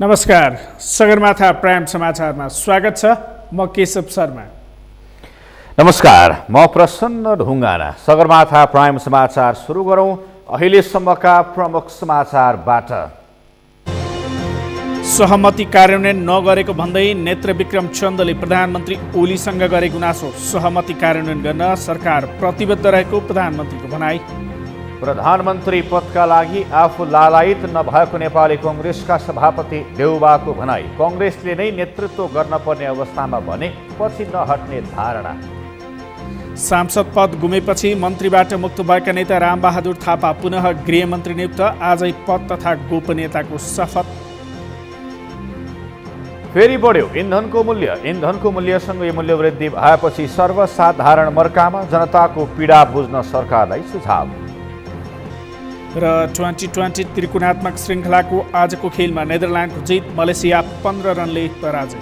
नमस्कार, सगरमाथा प्राइम समाचारमा स्वागत छ। म केशव शर्मा। नमस्कार, म प्रसन्न ढुङ्गाना। सगरमाथा प्राइम समाचार सुरु गरौँ अहिलेसम्मका प्रमुख समाचारबाट। सहमति कार्यान्वयन नगरेको भन्दै नेत्र विक्रम चन्दले प्रधानमन्त्री ओलीसँग गरे गुनासो। सहमति कार्यान्वयन गर्न सरकार प्रतिबद्ध रहेको प्रधानमन्त्रीको भनाई। प्रधानमन्त्री पदका लागि आफू लालायित नभएको नेपाली कङ्ग्रेसका सभापति देउबाको भनाई। कङ्ग्रेसले नै नेतृत्व गर्न पर्ने अवस्थामा भने पछि नहट्ने धारणा। सांसद पद गुमेपछि मन्त्रीबाट मुक्त भएका नेता रामबहादुर थापा पुनः गृहमन्त्री नियुक्त। आजै पद तथा गोपनीयताको शपथ। फेरि बढ्यो इन्धनको मूल्य। इन्धनको मूल्यसँगै मूल्य वृद्धि भएपछि सर्वसाधारण मर्कामा जनताको पीडा बुझ्न सरकारलाई सुझाव। र 2020 त्रिकोणात्मक श्रृङ्खलाको आजको खेलमा नेदरल्यान्डको जित, मलेसिया 15 रनले पराजय।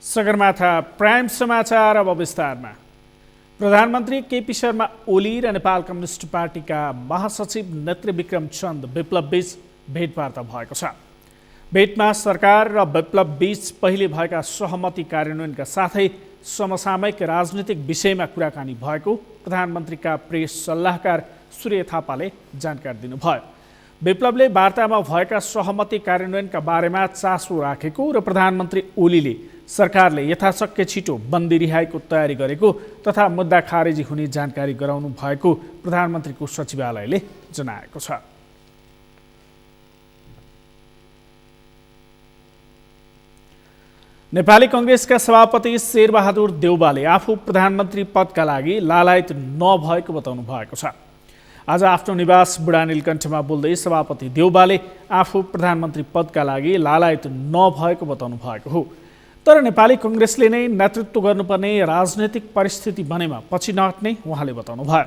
सगरमाथा प्राइम समाचार अब विस्तारमा। प्रधानमन्त्री केपी शर्मा ओली र नेपाल कम्युनिस्ट पार्टीका महासचिव नेत्र विक्रम चन्द विप्लव बीच भेटवार्ता भएको छ। भेटमा सरकार र विप्लव बीच पहिले भएका सहमति कार्यान्वयनका साथै समसामयिक राजनीतिक विषयमा कुराकानी भएको प्रधानमन्त्रीका प्रेस सल्लाहकार सूर्य थापाले जानकारी दिनुभयो। विप्लवले वार्तामा भएका सहमति कार्यान्वयनका बारेमा चासो राखेको र प्रधानमन्त्री ओलीले सरकारले यथाशक्य छिटो बन्दी रिहाईको तयारी गरेको तथा मुद्दा खारेजी हुने जानकारी गराउनु भएको प्रधानमन्त्रीको सचिवालयले जनाएको छ। नेपाली कङ्ग्रेसका सभापति शेरबहादुर देउबाले आफू प्रधानमन्त्री पदका लागि लालायत नभएको बताउनु भएको छ। आज आफ्नो निवास बुढा नीलकण्ठमा बोल्दै सभापति देउबाले आफू प्रधानमन्त्री पदका लागि लालायत नभएको बताउनु भएको हो। तर नेपाली कङ्ग्रेसले नै नेतृत्व गर्नुपर्ने राजनैतिक परिस्थिति बनेमा पछि नहट्ने उहाँले बताउनु भयो।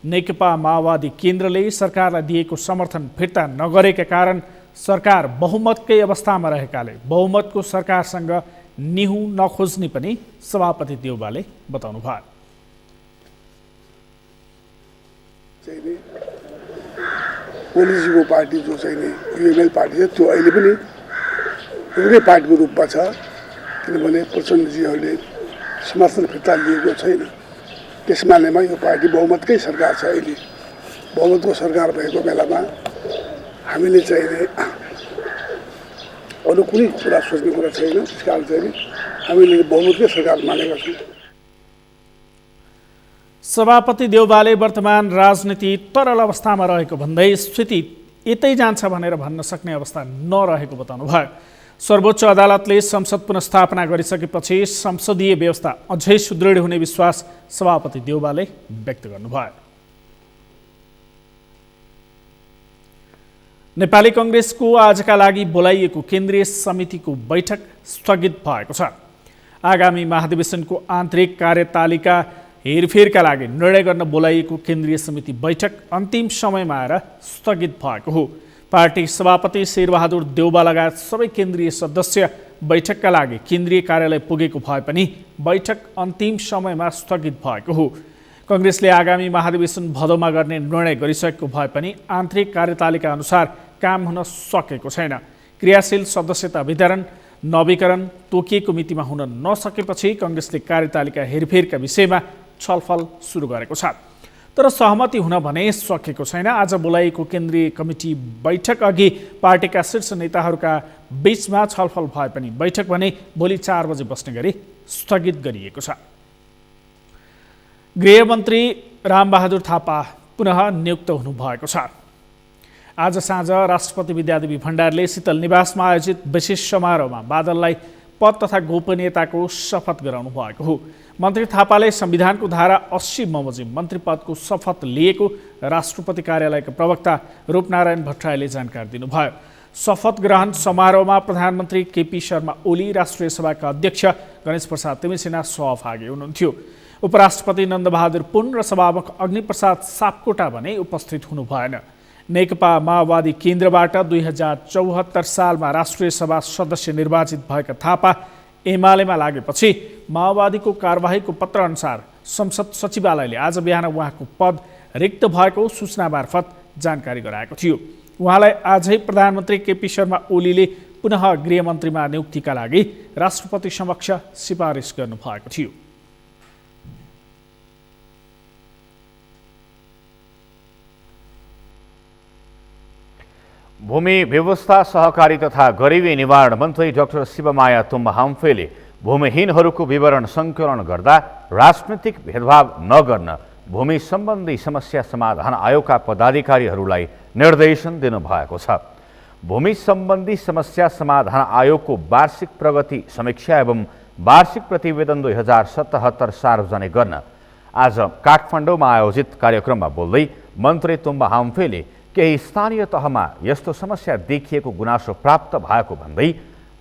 नेकपा माओवादी केन्द्रले सरकारलाई दिएको समर्थन फिर्ता नगरेका कारण सरकार बहुमतकै अवस्थामा रहेकाले बहुमतको सरकारसँग निहु नखोज्ने पनि सभापति देउबाले बताउनु भयो। ओलीजीको पार्टी जो चाहिँ युएमएल पार्टी छ त्यो अहिले पनि एउटै पार्टीको रूपमा छ, किनभने प्रचण्डजीहरूले समर्थन फिर्ता लिएको छैन। त्यस मानेमा यो पार्टी बहुमतकै सरकार छ। अहिले बहुमतको सरकार भएको बेलामा हामीले चाहिँ अरू कुनै कुरा सोच्ने कुरा छैन। त्यस कारण चाहिँ हामीले बहुमतकै सरकार मानेका छौँ। सभापति देउबाले वर्तमान राजनीति तरल अवस्थामा रहेको भन्दै स्थिति यतै जान्छ भनेर भन्न सक्ने अवस्था नरहेको बताउनु भयो। सर्वोच्च अदालतले संसद पुनर्स्थापना गरिसकेपछि संसदीय व्यवस्था अझै सुदृढ हुने विश्वास सभापति देउबाले व्यक्त गर्नुभयो। नेपाली कङ्ग्रेसको आजका लागि बोलाइएको केन्द्रीय समितिको बैठक स्थगित भएको छ। आगामी महाधिवेशनको आन्तरिक कार्यतालिका हेरफेरका लागि निर्णय गर्न बोलाइएको केन्द्रीय समिति बैठक अन्तिम समयमा आएर स्थगित भएको हो। पार्टी सभापति शेरबहादुर देउबा लगायत सबै केन्द्रीय सदस्य बैठकका लागि केन्द्रीय कार्यालय पुगेको भए पनि बैठक अन्तिम समयमा स्थगित भएको हो। कङ्ग्रेसले आगामी महाधिवेशन भदौमा गर्ने निर्णय गरिसकेको भए पनि आन्तरिक कार्यतालिका अनुसार काम हुन सकेको छैन। क्रियाशील सदस्यता वितरण नवीकरण तोकिएको मितिमा हुन नसकेपछि कङ्ग्रेसले कार्यतालिका हेरफेरका विषयमा छलफल सुरु गरेको छ। तर सहमति हुन भने सकेको छैन। आज बोलाइएको केन्द्रीय कमिटी बैठक अघि पार्टीका शीर्ष नेताहरूका बीचमा छलफल भए पनि बैठक भने भोलि 4 बजे बस्ने गरी स्थगित गरिएको छ। गृहमन्त्री रामबहादुर थापा पुनः नियुक्त हुनुभएको छ। आज साँझ राष्ट्रपति विद्यादेवी भण्डारले शीतल निवासमा आयोजित विशेष समारोहमा बादललाई पद तथा गोपनीयताको शपथ गराउनु भएको हो। मन्त्री थापाले संविधानको धारा 80 बमोजिम मन्त्री पदको शपथ लिएको राष्ट्रपति कार्यालयका प्रवक्ता रूपनारायण भट्टराईले जानकारी दिनुभयो। शपथ ग्रहण समारोहमा प्रधानमन्त्री केपी शर्मा ओली, राष्ट्रिय सभाका अध्यक्ष गणेश प्रसाद तिमिसिना सहभागी हुनुहुन्थ्यो। उपराष्ट्रपति नन्दबहादुर पुन र सभामुख अग्निप्रसाद सापकोटा भने उपस्थित हुनु भएन। नेकपा माओवादी केन्द्रबाट 2074 सालमा राष्ट्रिय सभा सदस्य निर्वाचित भएका थापा एमालेमा लागेपछि माओवादीको कारबाहीको पत्रअनुसार संसद सचिवालयले आज बिहान उहाँको पद रिक्त भएको सूचना मार्फत जानकारी गराएको थियो। उहाँलाई आजै प्रधानमन्त्री केपी शर्मा ओलीले पुनः गृहमन्त्रीमा नियुक्तिका लागि राष्ट्रपति समक्ष सिफारिस गर्नुभएको थियो। भूमि व्यवस्था सहकारी तथा गरिबी निवारण मन्त्री डाक्टर शिवमाया तुम्बा हाम्फेले भूमिहीनहरूको विवरण सङ्कलन गर्दा राजनीतिक भेदभाव नगर्न भूमि सम्बन्धी समस्या समाधान आयोगका पदाधिकारीहरूलाई निर्देशन दिनुभएको छ। भूमि सम्बन्धी समस्या समाधान आयोगको वार्षिक प्रगति समीक्षा एवं वार्षिक प्रतिवेदन 2077 सार्वजनिक गर्न आज काठमाडौँमा आयोजित कार्यक्रममा बोल्दै मन्त्री तुम्बा हाम्फेले केही स्थानीय तहमा यस्तो समस्या देखिएको गुनासो प्राप्त भएको भन्दै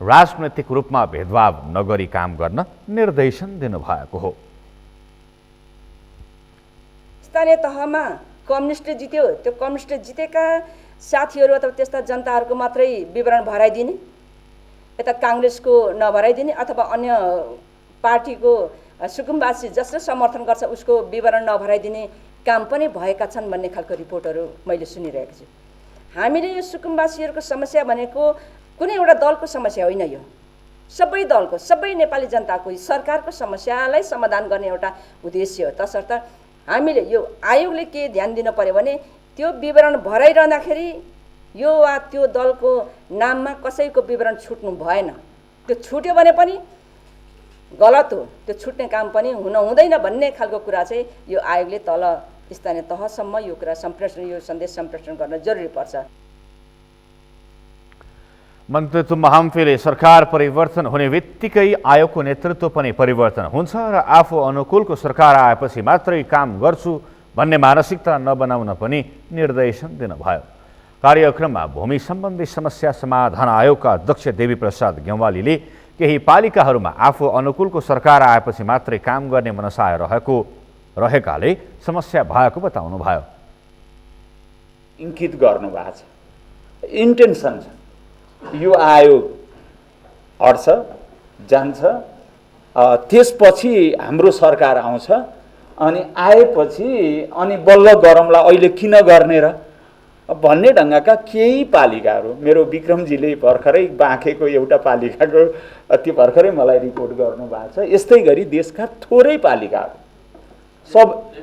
राजनैतिक रूपमा भेदभाव नगरी काम गर्न निर्देशन दिनुभएको हो। स्थानीय तहमा कम्युनिस्ट जित्यो, त्यो कम्युनिस्ट जितेका साथीहरू अथवा त्यस्ता जनताहरूको मात्रै विवरण भराइदिने, यता काङ्ग्रेसको नभराइदिने अथवा अन्य पार्टीको सुकुम्बासी जसले समर्थन गर्छ उसको विवरण नभराइदिने काम पनि भएका छन् भन्ने खालको रिपोर्टहरू मैले सुनिरहेको छु। हामीले यो सुकुम्बासीहरूको समस्या भनेको कुनै एउटा दलको समस्या होइन, यो सबै दलको, सबै नेपाली जनताको, सरकारको समस्यालाई समाधान गर्ने एउटा उद्देश्य हो। तसर्थ हामीले यो आयोगले के ध्यान दिनु पर्यो भने त्यो विवरण भराइरहँदाखेरि यो वा त्यो दलको नाममा कसैको विवरण छुट्नु भएन। त्यो छुट्यो भने पनि गलत हो, त्यो छुट्ने काम पनि हुन हुँदैन भन्ने खालको कुरा चाहिँ यो आयोगले तल स्थानीय तहसम्म यो कुरा सम्प्रेषण, यो सन्देश सम्प्रेषण गर्न जरुरी पर्छ। मन्त्री तुम्बा हाम्फेले सरकार परिवर्तन हुने बित्तिकै आयोगको नेतृत्व पनि परिवर्तन हुन्छ र आफू अनुकूलको सरकार आएपछि मात्रै काम गर्छु भन्ने मानसिकता नबनाउन पनि निर्देशन दिनुभयो। कार्यक्रममा भूमि सम्बन्धी समस्या समाधान आयोगका अध्यक्ष देवी प्रसाद गेवालीले केही पालिकाहरूमा आफू अनुकूलको सरकार आएपछि मात्रै काम गर्ने मनसाय रहेकाले समस्या भएको बताउनुभयो। इङ्कित गर्नुभएको छ, इन्टेन्सन छ, यो आयोग हट्छ जान्छ, त्यसपछि हाम्रो सरकार आउँछ, अनि आएपछि अनि बल्ल गरौँला अहिले किन गर्ने र भन्ने ढङ्गका केही पालिकाहरू, मेरो विक्रमजीले भर्खरै बाँकेको एउटा पालिकाको त्यो भर्खरै मलाई रिपोर्ट गर्नुभएको छ। यस्तै गरी देशका थोरै पालिकाहरू सब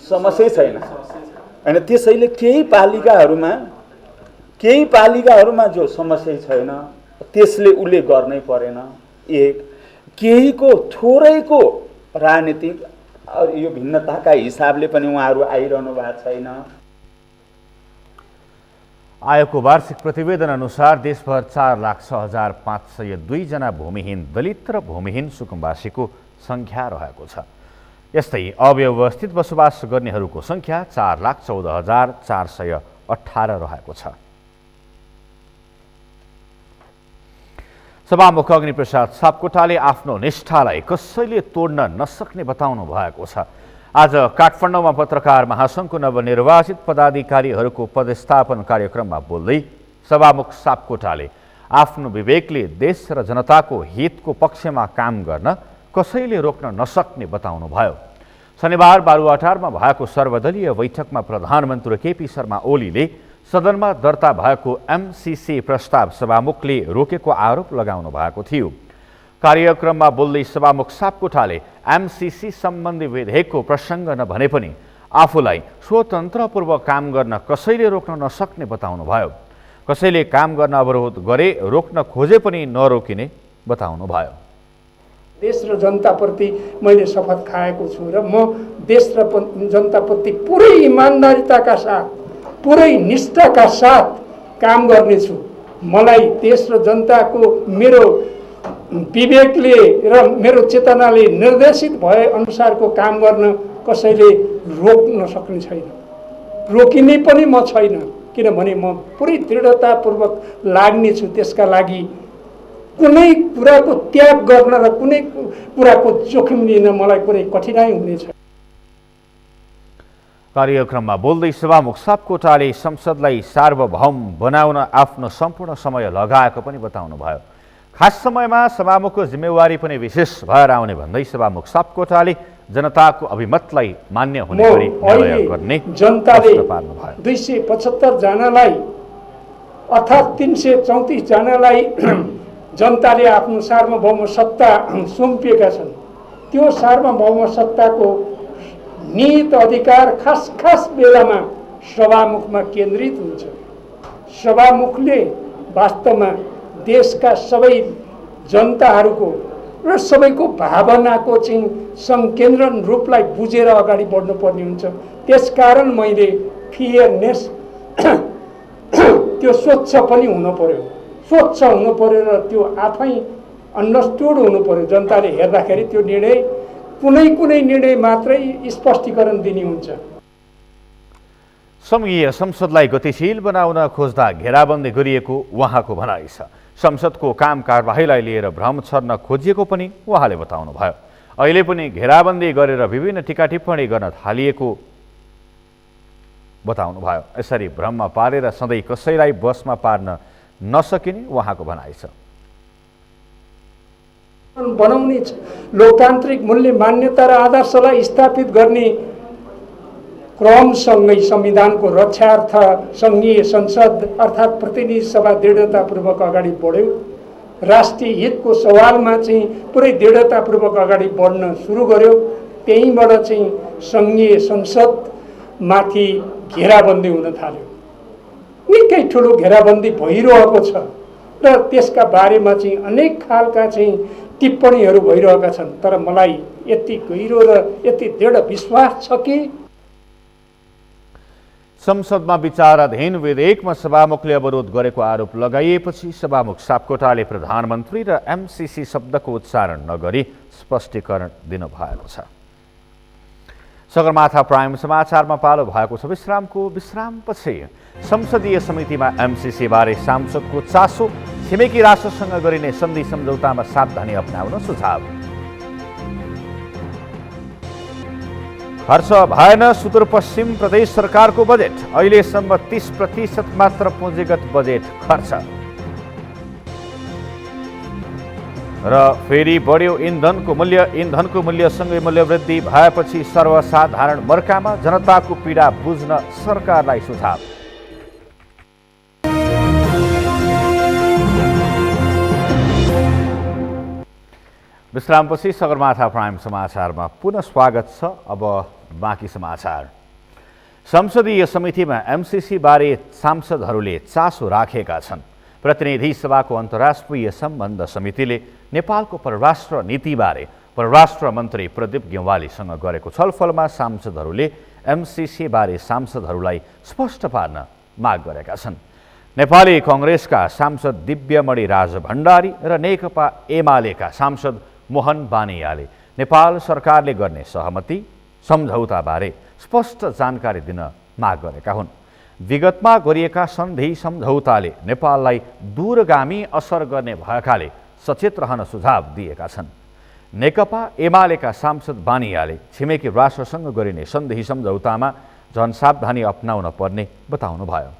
समस्या छैन होइन, त्यसैले केही पालिकाहरूमा जो समस्या छैन त्यसले उसले गर्नै परेन। एक केहीको थोरैको राजनीतिक यो भिन्नताका हिसाबले पनि उहाँहरू आइरहनु भएको छैन। आयोगको वार्षिक प्रतिवेदन अनुसार देशभर 4,06,502 जना भूमिहीन दलित र भूमिहीन सुकुम्बासीको सङ्ख्या रहेको छ। यस्तै अव्यवस्थित बसोबास गर्नेहरूको सङ्ख्या 4,14,418 रहेको छ। सभामुख अग्निप्रसाद सापकोटाले आफ्नो निष्ठालाई कसैले तोड्न नसक्ने बताउनु भएको छ। आज काठमाडौँमा पत्रकार महासङ्घको नवनिर्वाचित पदाधिकारीहरूको पदस्थापन कार्यक्रममा बोल्दै सभामुख सापकोटाले आफ्नो विवेकले देश र जनताको हितको पक्षमा काम गर्न कसैले रोक्न नसक्ने बताउनुभयो। शनिबार बालुवाटारमा भएको सर्वदलीय बैठकमा प्रधानमन्त्री केपी शर्मा ओलीले सदनमा दर्ता भएको एमसीसी प्रस्ताव सभामुखले रोकेको आरोप लगाउनु भएको थियो। कार्यक्रममा बोल्दै सभामुख सापकोटाले एमसीसी सम्बन्धी विधेयकको प्रसङ्ग नभने पनि आफूलाई स्वतन्त्रपूर्वक काम गर्न कसैले रोक्न नसक्ने बताउनुभयो। कसैले काम गर्न अवरोध गरे रोक्न खोजे पनि नरोकिने बताउनुभयो। देश र जनताप्रति मैले शपथ खाएको छु र म देश र जनताप्रति पुरै इमान्दारिताका साथ, पुरै निष्ठाका साथ काम गर्नेछु। मलाई देश र जनताको मेरो विवेकले र मेरो चेतनाले निर्देशित भए अनुसारको काम गर्न कसैले रोक्न सक्ने छैन, रोकिने पनि म छैन, किनभने म पुरै दृढतापूर्वक लाग्नेछु। त्यसका लागि कुनै कुराको त्याग गर्न र कुनै कुराको जोखिम लिन मलाई कुनै कठिनाइ हुनेछ। कार्यक्रममा बोल्दै सभामुख सापकोटाले संसदलाई सार्वभौम बनाउन आफ्नो सम्पूर्ण समय लगाएको पनि बताउनुभयो। खास समयमा सभामुखको जिम्मेवारी पनि विशेष भएर आउने भन्दै सभामुख सापकोटाले जनताको अभिमतलाई मान्य हुने गरी निर्णय गर्ने जनताले स्पष्ट पार्नुभयो। 275 जनालाई अर्थात् 334 जनालाई जनताले आफ्नो सार्वभौम सत्ता सुम्पिएका छन्। त्यो सार्वभौम सत्ताको निहित अधिकार खास खास बेलामा सभामुखमा केन्द्रित हुन्छ। सभामुखले वास्तवमा देशका सबै जनताहरूको र सबैको भावनाको चाहिँ संकेन्द्रण रूपलाई बुझेर अगाडि बढ्नुपर्ने हुन्छ। त्यसकारण मैले फेयरनेस त्यो स्वच्छ पनि हुनु पर्यो, स्वच्छ हुनु पर्यो र त्यो आफै अन्डरस्टुड हुनु पर्यो। जनताले हेर्दाखेरि त्यो निर्णय कुनै कुनै निर्णय मात्रै स्पष्टीकरण दिने हुन्छ। संघीय संसदलाई गतिशील बनाउन खोज्दा घेराबन्दी गरिएको उहाँको भनाइ छ। संसदको काम कारबाहीलाई लिएर भ्रम छर्न खोजिएको पनि उहाँले बताउनुभयो। अहिले पनि घेराबन्दी गरेर विभिन्न टिका टिप्पणी गर्न थालिएको बताउनुभयो। यसरी भ्रममा पारेर सधैँ कसैलाई बसमा पार्न नसकिने उहाँको भनाइ छ। बनाउने लोकतान्त्रिक मूल्य मान्यता र आदर्शलाई स्थापित गर्ने क्रमसँगै संविधानको रक्षार्थ सङ्घीय संसद अर्थात् प्रतिनिधि सभा दृढतापूर्वक अगाडि बढ्यो। राष्ट्रिय हितको सवालमा चाहिँ पुरै दृढतापूर्वक अगाडि बढ्न सुरु गर्यो। त्यहीँबाट चाहिँ सङ्घीय संसदमाथि घेराबन्दी हुन थाल्यो। निकै ठुलो घेराबन्दी भइरहेको छ र त्यसका बारेमा चाहिँ अनेक खालका चाहिँ टिप्पणीहरू भइरहेका छन्। तर मलाई यति गहिरो र यति दृढ विश्वास छ कि संसदमा विचाराधीन विधेयकमा सभामुखले अवरोध गरेको आरोप लगाइएपछि सभामुख सापकोटाले प्रधानमन्त्री र एमसीसी शब्दको उच्चारण नगरी स्पष्टीकरण दिनुभएको छ। सगरमाथा प्राइम समाचारमा पालो भएको छ विश्रामपछि संसदीय समितिमा एमसीसी बारे सांसदको चासो, छिमेकी राष्ट्रसँग गरिने सन्धि सम्झौतामा सावधानी अपनाउन सुझाव। खर्च भएन सुदूरपश्चिम प्रदेश सरकारको बजेट, अहिलेसम्म 30% मात्र पुँजीगत बजेट खर्च। र फेरि बढ्यो इन्धनको मूल्यसँगै मूल्यवृद्धि भएपछि सर्वसाधारण मर्कामा, जनताको पीडा बुझ्न सरकारलाई सुझाव। विश्रामपछि सगरमाथा प्राइम समाचारमा पुनः स्वागत छ। अब बाँकी समाचार। संसदीय समितिमा एमसीसी बारे सांसदहरूले चासो राखेका छन्। प्रतिनिधि सभाको अन्तर्राष्ट्रिय सम्बन्ध समितिले नेपालको परराष्ट्र नीतिबारे परराष्ट्र मन्त्री प्रदीप ग्यवालीसँग गरेको छलफलमा सांसदहरूले एमसीसी बारे सांसदहरूलाई स्पष्ट पार्न माग गरेका छन्। नेपाली कांग्रेसका सांसद दिव्यमणि राजभण्डारी र नेकपा एमालेका सांसद मोहन बानियाले नेपाल सरकारले गर्ने सहमति सम्झौताबारे स्पष्ट जानकारी दिन माग गरेका हुन्। विगतमा गरिएका सन्धि सम्झौताले नेपाललाई दूरगामी असर गर्ने भएकाले सचेत रहन सुझाव दिएका छन्। नेकपा एमालेका सांसद बानियाले छिमेकी राष्ट्रसँग गरिने सन्धि सम्झौतामा झन सावधानी अपनाउन पर्ने बताउनुभयो।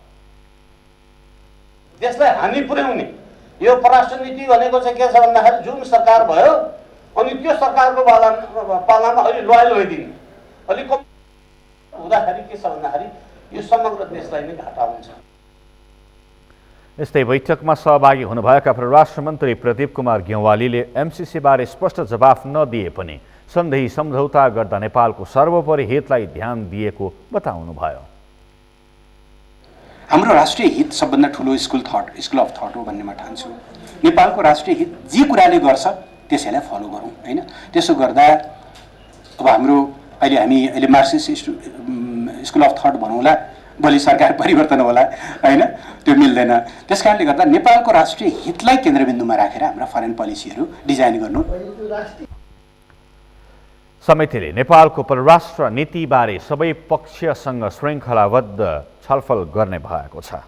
देशलाई हानि पुर्याउने यो परराष्ट्र नीति भनेको चाहिँ के छ भन्दाखेरि जुन सरकार भयो अनि त्यो सरकारको पालामा अलि लोयल भइदिने, अलिक कम हुँदाखेरि के छ भन्दाखेरि यो समग्र देशलाई नै घाटा हुन्छ। यस्तै बैठकमा सहभागी हुनुभएका परराष्ट्र मन्त्री प्रदीप कुमार ग्यवालीले एमसीसी बारे स्पष्ट जवाफ नदिए पनि सन्धि सम्झौता गर्दा नेपालको सर्वोपरि हितलाई ध्यान दिएको बताउनुभयो। हाम्रो राष्ट्रिय हित सबभन्दा ठुलो स्कुल अफ थट हो भन्ने म ठान्छु। नेपालको राष्ट्रिय हित जे कुराले गर्छ त्यसैलाई फलो गरौँ हैन। त्यसो गर्दा अब हामी अहिले मार्क्सिस्ट स्कुल अफ थट भनौँला, भोलि सरकार परिवर्तन होला हैन, त्यो मिल्दैन। त्यसकारणले गर्दा नेपालको राष्ट्रिय हितलाई केन्द्रबिन्दुमा राखेर हाम्रा फरेन पोलिसीहरू डिजाइन गर्नु। समितिले नेपालको परराष्ट्र नीतिबारे सबै पक्षसँग श्रृङ्खलाबद्ध छलफल गर्ने भएको छ।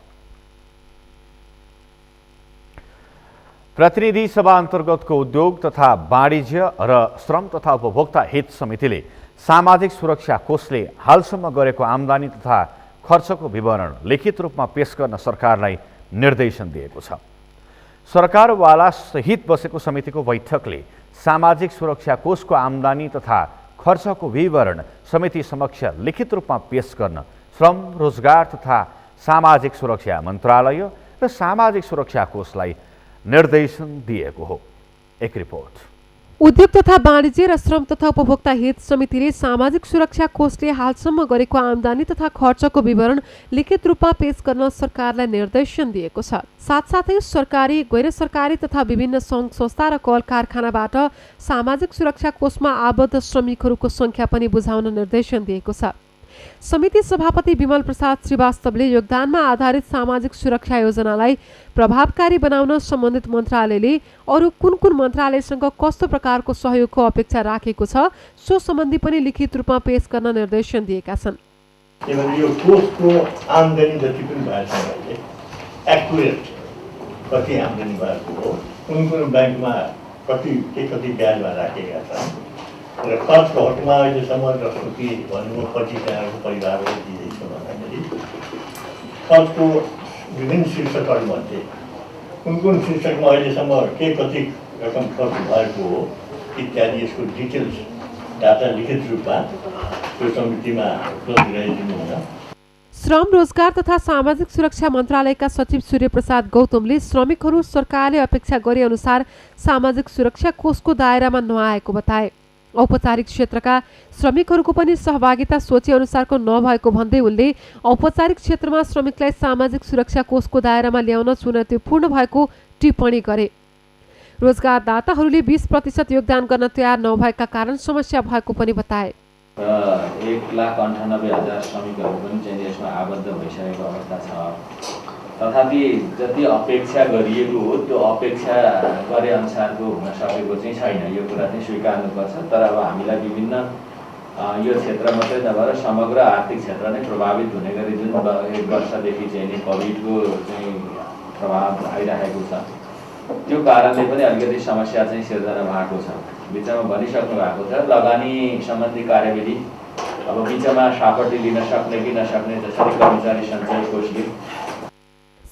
प्रतिनिधि सभा अन्तर्गतको उद्योग तथा वाणिज्य र श्रम तथा उपभोक्ता हित समितिले सामाजिक सुरक्षा कोषले हालसम्म गरेको आम्दानी तथा खर्चको विवरण लिखित रूपमा पेश गर्न सरकारलाई निर्देशन दिएको छ। सरकारवाला सहित बसेको समितिको बैठकले सामाजिक सुरक्षा कोषको आम्दानी तथा खर्चको विवरण समिति समक्ष लिखित रूपमा पेश गर्न श्रम रोजगार तथा सामाजिक सुरक्षा मन्त्रालय र सामाजिक सुरक्षा कोषलाई निर्देशन दिएको हो। एक रिपोर्ट। उद्योग तथा वाणिज्य र श्रम तथा उपभोक्ता हित समितिले सामाजिक सुरक्षा कोषले हालसम्म गरेको आम्दानी तथा खर्चको विवरण लिखित रूपमा पेश गर्न सरकारलाई निर्देशन दिएको छ। साथसाथै सरकारी, गैर सरकारी तथा विभिन्न सङ्घ संस्था र कल कारखानाबाट सामाजिक सुरक्षा कोषमा आबद्ध श्रमिकहरूको संख्या पनि बुझाउन निर्देशन दिएको छ। समिति सभापति विमल प्रसाद श्रीवास्तवले योगदानमा आधारित सामाजिक सुरक्षा योजनालाई प्रभावकारी बनाउन सम्बन्धित मन्त्रालयले अरू कुन कुन मन्त्रालयसँग कस्तो प्रकारको सहयोगको अपेक्षा राखेको छ सो सम्बन्धी पनि लिखित रूपमा पेश गर्न निर्देशन दिएका छन्। यो कोषको आम्दानी जति पनि भएको छ अहिले एक्युरेट कति आम्दानी भएको हो, कुन कुन ब्याङ्कमा कति ब्याजमा राखेका छन् र खर्चको हटमा अहिलेसम्म जस्तो कि भन्नु 25जनाको परिवारलाई दिँदैछु भन्दाखेरि खर्चको विभिन्न शीर्षकहरूमध्ये कुन शीर्षकमा अहिलेसम्म कति रकम खर्च भएको हो इत्यादि यसको डिटेल्स डाटा लिखित रूपमा त्यो समितिमा उपलब्ध गराइदिनु हुन। श्रम रोजगार तथा सामाजिक सुरक्षा मन्त्रालयका सचिव सूर्य प्रसाद गौतमले श्रमिकहरू सरकारले अपेक्षा गरे अनुसार सामाजिक सुरक्षा कोषको दायरामा नआएको बताए। औपचारिक क्षेत्रका श्रमिकहरूको पनि सहभागिता सोचे अनुसारको नभएको भन्दै उनले औपचारिक क्षेत्रमा श्रमिकलाई सामाजिक सुरक्षा कोषको दायरामा ल्याउन चुनौतीपूर्ण भएको टिप्पणी गरे। रोजगारदाताहरूले 20% योगदान गर्न तयार नभएका कारण समस्या भएको पनि बताए। 1,98,000 श्रमिकहरू पनि चाहिँ यसमा आबद्ध भइसकेको अवस्था छ। तथापि जति अपेक्षा गरिएको हो त्यो अपेक्षा गरे अनुसारको हुन सकेको चाहिँ छैन, यो कुरा चाहिँ स्वीकार्नुपर्छ। तर अब हामीलाई विभिन्न यो क्षेत्र मात्रै नभएर समग्र आर्थिक क्षेत्र नै प्रभावित हुने गरी जुन 1 वर्षदेखि चाहिँ नि कोभिडको चाहिँ प्रभाव आइरहेको छ त्यो कारणले पनि अलिकति समस्या चाहिँ सिर्जना भएको छ। बिचमा भनिसक्नु भएको छ लगानी सम्बन्धी कार्यविधि अब बिचमा सापटी लिन सक्ने कि नसक्ने, जसरी कर्मचारी सञ्चय कोषले।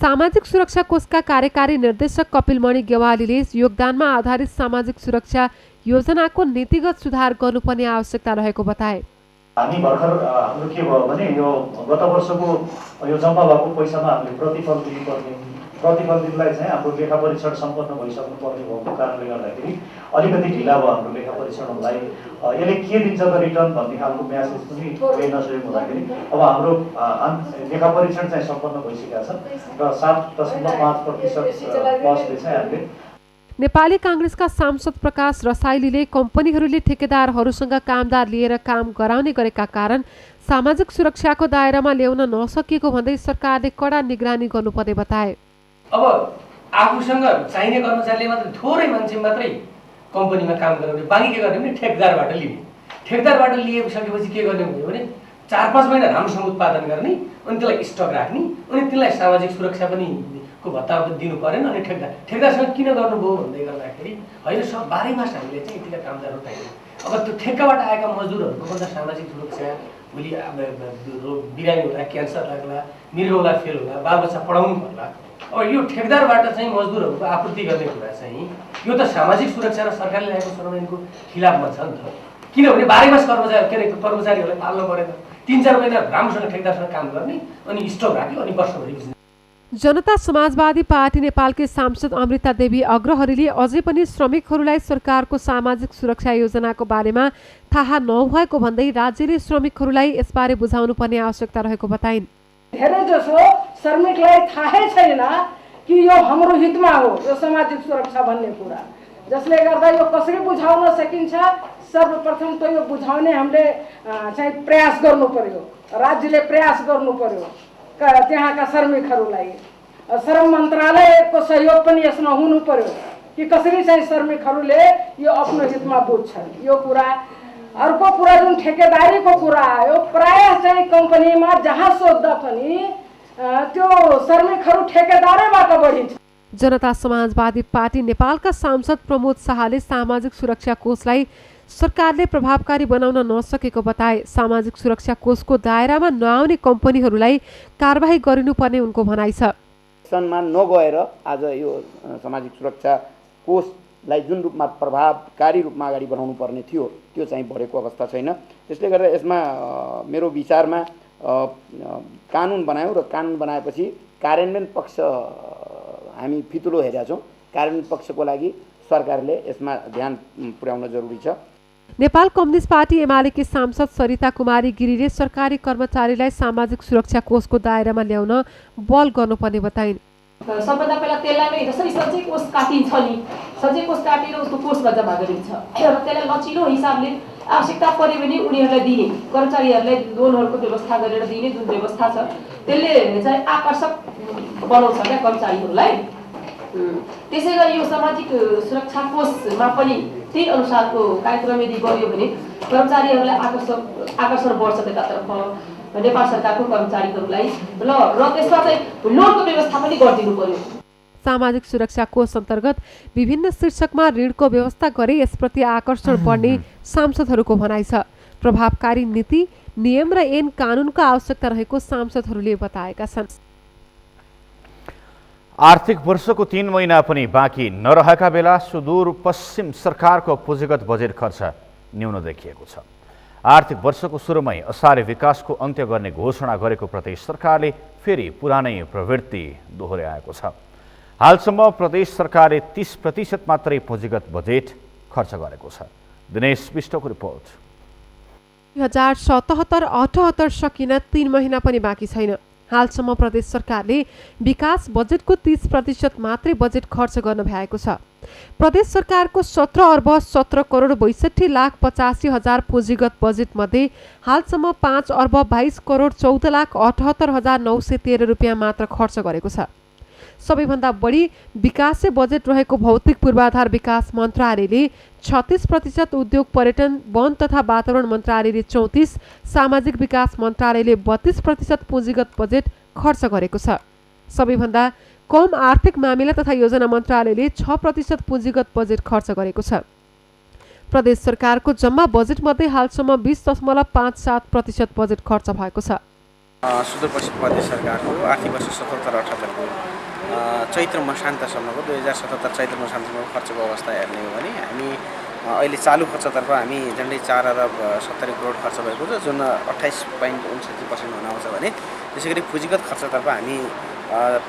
सामाजिक सुरक्षा कोषका कार्यकारी निर्देशक कपिलमणि गेवालीले योगदानमा आधारित सामाजिक सुरक्षा योजनाको नीतिगत सुधार गर्नुपर्ने आवश्यकता रहेको बताए। हामी भर्खर हाम्रो के भयो भने यो गत वर्षको यो जम्मा भएको पैसामा हामीले प्रतिफल दिनुपर्ने, प्रतिफललाई चाहिँ हाम्रो लेखा परीक्षण सम्पन्न भइसक्नु पर्ने भएको कारणले गर्दाखेरि अलिकति ढिला भयो हाम्रो लेखा परीक्षणलाई। यसले के दिन्छ त रिटर्न भन्ने खालको म्यासेज पनि पुरै नसकेको हुँदाखेरि अब हाम्रो लेखा परीक्षण चाहिँ सम्पन्न भइसकेका छ र 7.5% कस्टले चाहिँ हामीले। नेपाली कांग्रेसका सांसद प्रकाश रसाइलीले कम्पनीहरूले ठेकेदारहरूसँग कामदार लिएर काम गराउने गरेका कारण सामाजिक सुरक्षाको दायरामा ल्याउन नसकिएको भन्दै सरकारले कडा निगरानी गर्नुपर्ने बताए। अब आफूसँग चाहिने कर्मचारीले मात्र थोरै मान्छे मात्रै कम्पनीमा काम गराउने, बाँकी के गर्ने भने ठेकदारबाट लिने। ठेकदारबाट लिइसकेपछि के गर्ने भयो भने 4-5 महिना राम्रोसँग उत्पादन गर्ने, अनि त्यसलाई स्टक राख्ने, अनि त्यसलाई सामाजिक सुरक्षा पनि को भत्ता दिनु परेन। अनि ठेकदारसँग किन गर्नुभयो भन्दै गर्दाखेरि होइन सब 12 मास हामीले चाहिँ यतिका कामदारहरू पाइन्छ। अब त्यो ठेक्काबाट आएका मजदुरहरूको पनि सामाजिक सुरक्षा, भोलि बिरामी होला, क्यान्सर लाग्ला, मृग होला, फेल होला, बालबच्चा पढाउनु पर्ला। अब यो ठेकदारबाट चाहिँ मजदुरहरूको आपूर्ति गर्ने कुरा चाहिँ यो त सामाजिक सुरक्षा र सरकारले ल्याएको संविधानको खिलाफमा छ नि त। किनभने 12 मास कर्मचारीहरूलाई पाल्नु परेन, 3-4 महिना राम्रोसँग ठेकदारसँग काम गर्ने, अनि स्टक राख्यो, अनि वर्षभरि। जनता समाजवादी पार्टी नेपालकी सांसद अमृता देवी अग्रहरीले अझै पनि श्रमिकहरूलाई सरकारको सामाजिक सुरक्षा योजनाको बारेमा थाहा नभएको भन्दै राज्यले श्रमिकहरूलाई यसबारे बुझाउनु पर्ने आवश्यकता रहेको बताइन्। धेरै जसो श्रमिकलाई थाहै छैन कि यो हाम्रो हितमा हो यो सामाजिक सुरक्षा भन्ने कुरा, जसले गर्दा यो कसरी बुझाउन सकिन्छ। सर्वप्रथम त यो बुझाउने हामीले चाहिँ प्रयास गर्नु पर्यो, राज्यले प्रयास गर्नु पर्यो त्यहाँका श्रमिकहरूलाई। श्रम मन्त्रालयको सहयोग पनि यसमा हुनु पर्यो कि कसरी चाहिँ श्रमिकहरूले यो आफ्नो हितमा बुझ्छन् यो कुरा। अर्को कुरा जुन ठेकेदारीको कुरा आयो, प्रायः चाहिँ कम्पनीमा जहाँ सोध्दा पनि त्यो श्रमिकहरू ठेकेदारैबाट बढी छ। जनता समाजवादी पार्टी नेपालका सांसद प्रमोद शाहले सामाजिक सुरक्षा कोषलाई सरकारले प्रभावकारी बनाउन नसकेको बताए। सामाजिक सुरक्षा कोषको दायरामा नआउने कम्पनीहरूलाई कारबाही गरिनुपर्ने उनको भनाइ छ। सनमा नगएर आज यो सामाजिक सुरक्षा कोषलाई जुन रूपमा प्रभावकारी रूपमा अगाडि बढाउनु पर्ने थियो त्यो चाहिँ बढेको अवस्था छैन। त्यसले गर्दा यसमा मेरो विचारमा कानुन बनायौँ र कानुन बनाएपछि कार्यान्वयन पक्ष हामी फितुलो हेरेका छौँ। कार्यान्वयन पक्षको लागि सरकारले यसमा ध्यान पुर्याउन जरुरी छ। नेपाल कम्युनिस्ट पार्टी एमालेकी सांसद सरिता कुमारी गिरीले सरकारी कर्मचारीलाई सामाजिक सुरक्षा कोषको दायरामा ल्याउन बल गर्नुपर्ने बताइन्। सबभन्दा पहिला त्यसलाई नै जसरी सञ्चय कोष काटिन्छ नि, सञ्चय कोष काटेर उसको कोषमा जम्मा गरिन्छ र त्यसलाई लचिलो हिसाबले आवश्यकता पऱ्यो भने उनीहरूलाई दिने, कर्मचारीहरूलाई लोनहरूको व्यवस्था गरेर दिने जुन व्यवस्था छ त्यसले चाहिँ आकर्षक बनाउँछ क्या कर्मचारीहरूलाई। त्यसै गरी यो सामाजिक सुरक्षा कोषमा पनि त्यही अनुसारको कार्यक्रम यदि गरियो भने कर्मचारीहरूलाई आकर्षण बढ्छ त्यतातर्फ नेपाल सरकारको कर्मचारीहरूलाई र त्यसमा चाहिँ लोनको व्यवस्था पनि गरिदिनु पर्यो। सामाजिक सुरक्षा कोष अन्तर्गत विभिन्न शीर्षकमा ऋणको व्यवस्था गरे यसप्रति आकर्षण बढ्ने सांसदहरूको भनाइ छ। प्रभावकारी नीति, नियम र ऐन कानुनको आवश्यकता रहेको सांसदहरूले बताएका छन्। आर्थिक वर्षको 3 महिना पनि बाँकी नरहेका बेला सुदूरपश्चिम सरकारको पुँजीगत बजेट खर्च न्यून देखिएको छ। आर्थिक वर्षको सुरुमै असारे विकासको अन्त्य गर्ने घोषणा गरेको प्रदेश सरकारले फेरि पुरानै प्रवृत्ति दोहोर्याएको छ। हालसम्म प्रदेश सरकारले 30% मात्रै पुँजीगत बजेट खर्च गरेको छ। दिनेश विष्टको रिपोर्ट। 2077-78 सकिन 3 महिना पनि बाँकी छैन। हालसम्म प्रदेश सरकारले विकास बजेटको 30% मात्रै बजेट खर्च गर्न भ्याएको छ। प्रदेश सरकारको 17 अर्ब 17 करोड 62 लाख 85 हजार पुँजीगत बजेट मध्ये हालसम्म 5 अर्ब 22 करोड 14 लाख 78 हजार 913 रुपियाँ मात्र खर्च गरेको छ। सबैभन्दा बढी विकासे बजेट रहेको भौतिक पूर्वाधार विकास मन्त्रालयले 36%, उद्योग पर्यटन वन तथा वातावरण मन्त्रालयले 34%, सामाजिक विकास मन्त्रालयले 32% पुँजीगत बजेट खर्च गरेको छ। सबैभन्दा कम आर्थिक मामिला तथा योजना मन्त्रालयले 6% पुँजीगत बजेट खर्च गरेको छ। प्रदेश सरकारको जम्मा बजेट मध्ये हालसम्म 20.57% बजेट खर्च भएको छ। सुदूरपश्चिम प्रदेश सरकारको आर्थिक वर्ष 77-78 चैत्र मसान्तसम्मको 2077 चैत्र मसान्तसम्मको खर्चको अवस्था हेर्ने हो भने हामी अहिले चालु खर्चतर्फ हामी झन्डै 4 अर्ब 70 करोड खर्च भएको छ, जुन 28.59% हुन आउँछ भने त्यसै गरी पुँजीगत खर्चतर्फ हामी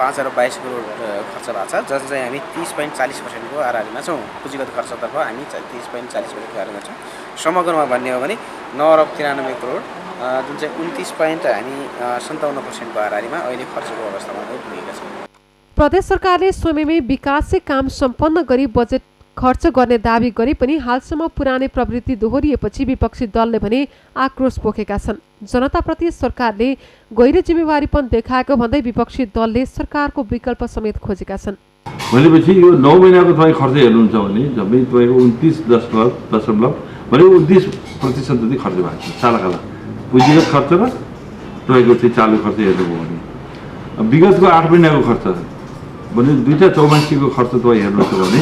5 अर्ब 22 करोड खर्च भएको छ, जस चाहिँ हामी 30.40% को आरारीमा छौँ। पुँजीगत खर्चतर्फ हामी 30.40% को आरारीमा छौँ। समग्रमा भन्ने हो भने 9 अर्ब 93 करोड जुन चाहिँ 29.57% को आरारीमा अहिले खर्चको अवस्थामा पुगेका छौँ। प्रदेश सरकारले स्वयंमै विकासै काम सम्पन्न गरी बजेट खर्च गर्ने दावी गरे पनि हालसम्म पुरानै प्रवृत्ति दोहोरिएपछि विपक्षी दलले भने आक्रोश पोखेका छन्। जनताप्रति सरकारले गैर जिम्मेवारीपन देखाएको भन्दै विपक्षी दलले सरकारको विकल्प समेत खोजेका छन्। भनेपछि यो 9 महिनाको तपाईँ खर्च हेर्नुहुन्छ भने जम्मै तपाईँको 29.10 भनेको 29% जति खर्च भएको छ। सालाखाला पुँजीगत खर्च र तपाईँको चाहिँ चालु खर्च हेर्नुभयो भने विगतको 8 महिनाको खर्च भने दुईटा चौमासीको खर्च तपाईँ हेर्नुहुन्छ भने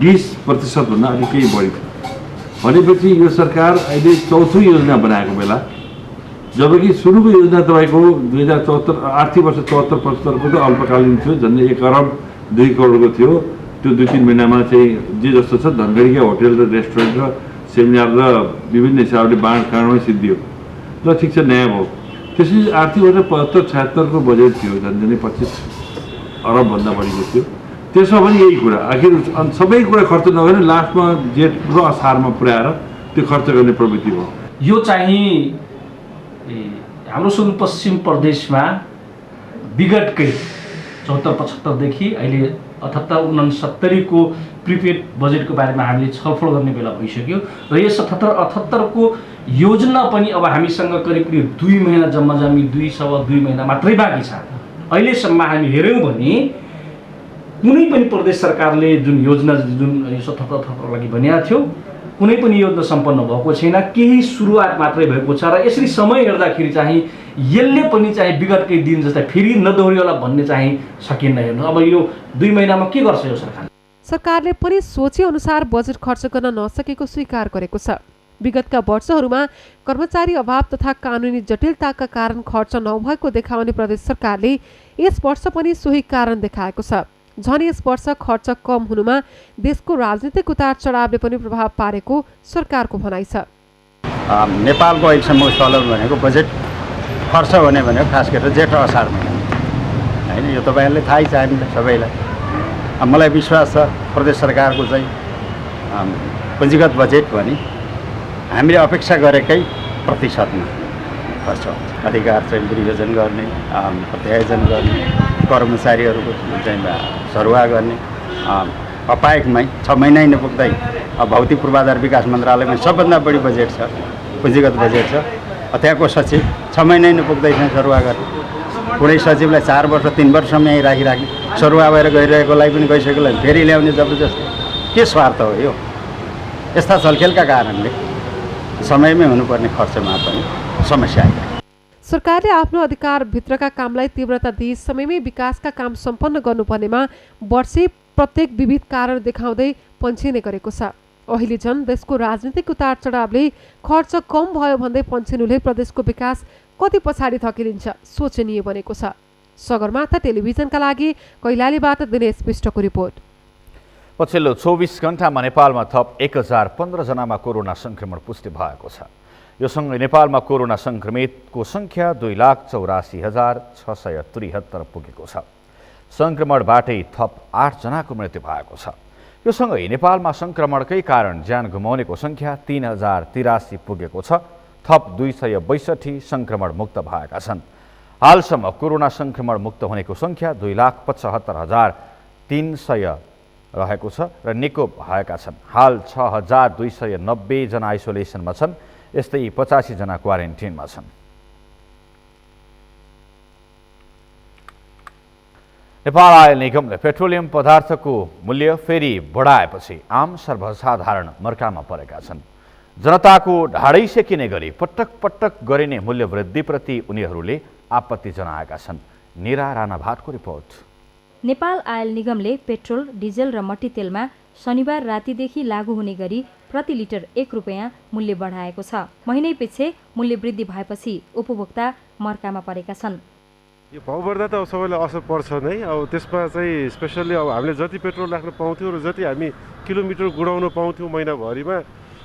20% भन्दा अलिक केही बढी भनेपछि यो सरकार अहिले चौथो योजना बनाएको बेला, जबकि सुरुको योजना तपाईँको 2074 आर्थिक वर्ष 74-75 को अल्पकालीन थियो, झन्डै 1 अर्ब 2 करोडको थियो। त्यो 2-3 महिनामा चाहिँ जे जस्तो छ धनगढीका होटेल र रेस्टुरेन्ट र सेमिनार र विभिन्न हिसाबले बाँडकाँडमै सिद्धियो र ठिक छ नयाँ भयो। त्यसपछि आर्थिक वर्ष 75-76 को बजेट थियो, झन्डै 25 अरबभन्दा बढीको थियो। त्यसमा पनि यही कुरा, आखिर सबै कुरा खर्च नगरेर लास्टमा जेठ र असारमा पुर्याएर त्यो खर्च गर्ने प्रवृत्ति भयो। यो चाहिँ हाम्रो सुदूरपश्चिम प्रदेशमा विगतकै 74-75 देखि अहिले 78-69 को प्रिपेड बजेटको बारेमा हामीले छलफल गर्ने बेला भइसक्यो र यो 77-78 को योजना पनि अब हामीसँग करिब 2 महिना जम्मा 2 महिना मात्रै बाँकी छ। अहिलेसम्म हामी हेऱ्यौँ भने कुनै पनि प्रदेश सरकारले जुन योजना जुन 77-78 लागि भनेको थियो कुनै पनि योजना सम्पन्न भएको छैन, केही सुरुवात मात्रै भएको छ र यसरी समय हेर्दाखेरि चाहिँ यसले पनि चाहिँ विगतकै दिन जस्तै फेरि नदोहोरियोला भन्ने चाहिँ सकिन्न हेर्नु। अब यो 2 महिनामा के गर्छ यो सरकारले? सरकारले पनि सोचे अनुसार बजेट खर्च गर्न नसकेको स्वीकार गरेको छ। विगतका वर्षहरूमा कर्मचारी अभाव तथा कानुनी जटिलताका कारण खर्च नभएको देखाउने प्रदेश सरकारले यस वर्ष पनि सोही कारण देखाएको छ। झन् यस वर्ष खर्च कम हुनुमा देशको राजनीतिक उतार चढावले पनि प्रभाव पारेको सरकारको भनाइ छ। नेपालको अहिलेसम्म चलन भनेको बजेट खर्च हुने भनेको खास गरेर जेठ असार महिना होइन, यो तपाईँहरूले थाहै छ हामीलाई सबैलाई। मलाई विश्वास छ प्रदेश सरकारको चाहिँ पुँजीगत बजेट भने हामीले अपेक्षा गरेकै प्रतिशतमा खर्च हुन्छ। अधिकार चाहिँ विनियोजन गर्ने, प्रत्यायोजन गर्ने, कर्मचारीहरूको चाहिँ सरुवा गर्ने, अपाएकमै 6 महिना नपुग्दै भौतिक पूर्वाधार विकास मन्त्रालयमा सबभन्दा बढी बजेट छ, पुँजीगत बजेट छ। त्यहाँको सचिव 6 महिना नपुग्दै चाहिँ सरुवा गर्ने, कुनै सचिवलाई 4 वर्ष 3 वर्षसम्म यहीँ राखिराख्ने, सरुवा भएर गइरहेकोलाई पनि गइसकेकोलाई फेरि ल्याउने जबरजस्ती के स्वार्थ हो यो? यस्ता छलखेलका कारणले समयमै हुनुपर्ने खर्चमा पनि समस्या आइरहेको। सरकारले आफ्नो अधिकारभित्रका कामलाई तीव्रता दिई समयमै विकासका काम सम्पन्न गर्नुपर्नेमा वर्षै प्रत्येक विविध कारण देखाउँदै पन्छिने गरेको छ। अहिले झन् देशको राजनीतिक उतार चढावले खर्च कम भयो भन्दै पन्छिनुले प्रदेशको विकास कति पछाडि धकेलिन्छ सोचनीय बनेको छ। सगरमाथा टेलिभिजनका लागि कैलालीबाट दिनेश विष्टको रिपोर्ट। पछिल्लो 24 घण्टामा नेपालमा थप 1015 जनामा कोरोना संक्रमण पुष्टि भएको छ। यो सँगै नेपालमा कोरोना संक्रमितको संख्या 2,84,673 पुगेको छ। संक्रमणबाटै थप 8 जनाको मृत्यु भएको छ। यो सँगै नेपालमा संक्रमणकै कारण ज्यान गुमाउनेको संख्या 3083 पुगेको छ। थप 262 संक्रमण मुक्त भएका छन्। हालसम्म कोरोना संक्रमण मुक्त हुनेको संख्या 2,75,300 रहेको छ र निको भएका छन्। हाल 6,290 जना आइसोलेसनमा छन्। यस्तै 85 जना क्वारेन्टिनमा छन्। नेपाल आयल निगमले पेट्रोलियम पदार्थको मूल्य फेरि बढाएपछि आम सर्वसाधारण मर्कामा परेका छन्। जनताको ढाडै सेकिने गरी पटक पटक गरिने मूल्य वृद्धिप्रति उनीहरूले आपत्ति जनाएका छन्। निरा राणा भाटको रिपोर्ट। नेपाल आयल निगमले पेट्रोल, डिजेल र मट्टीतेलमा शनिबार रातिदेखि लागू हुने गरी प्रति लिटर 1 रुपैयाँ मूल्य बढाएको छ। महिनै पछि मूल्य वृद्धि भएपछि उपभोक्ता मर्कामा परेका छन्। यो भाउ बढ्दा त अब सबैलाई असर पर्छ नै। अब त्यसमा चाहिँ स्पेसल्ली अब हामीले जति पेट्रोल राख्न पाउँथ्यौँ र जति हामी किलोमिटर गुडाउन पाउँथ्यौँ महिनाभरिमा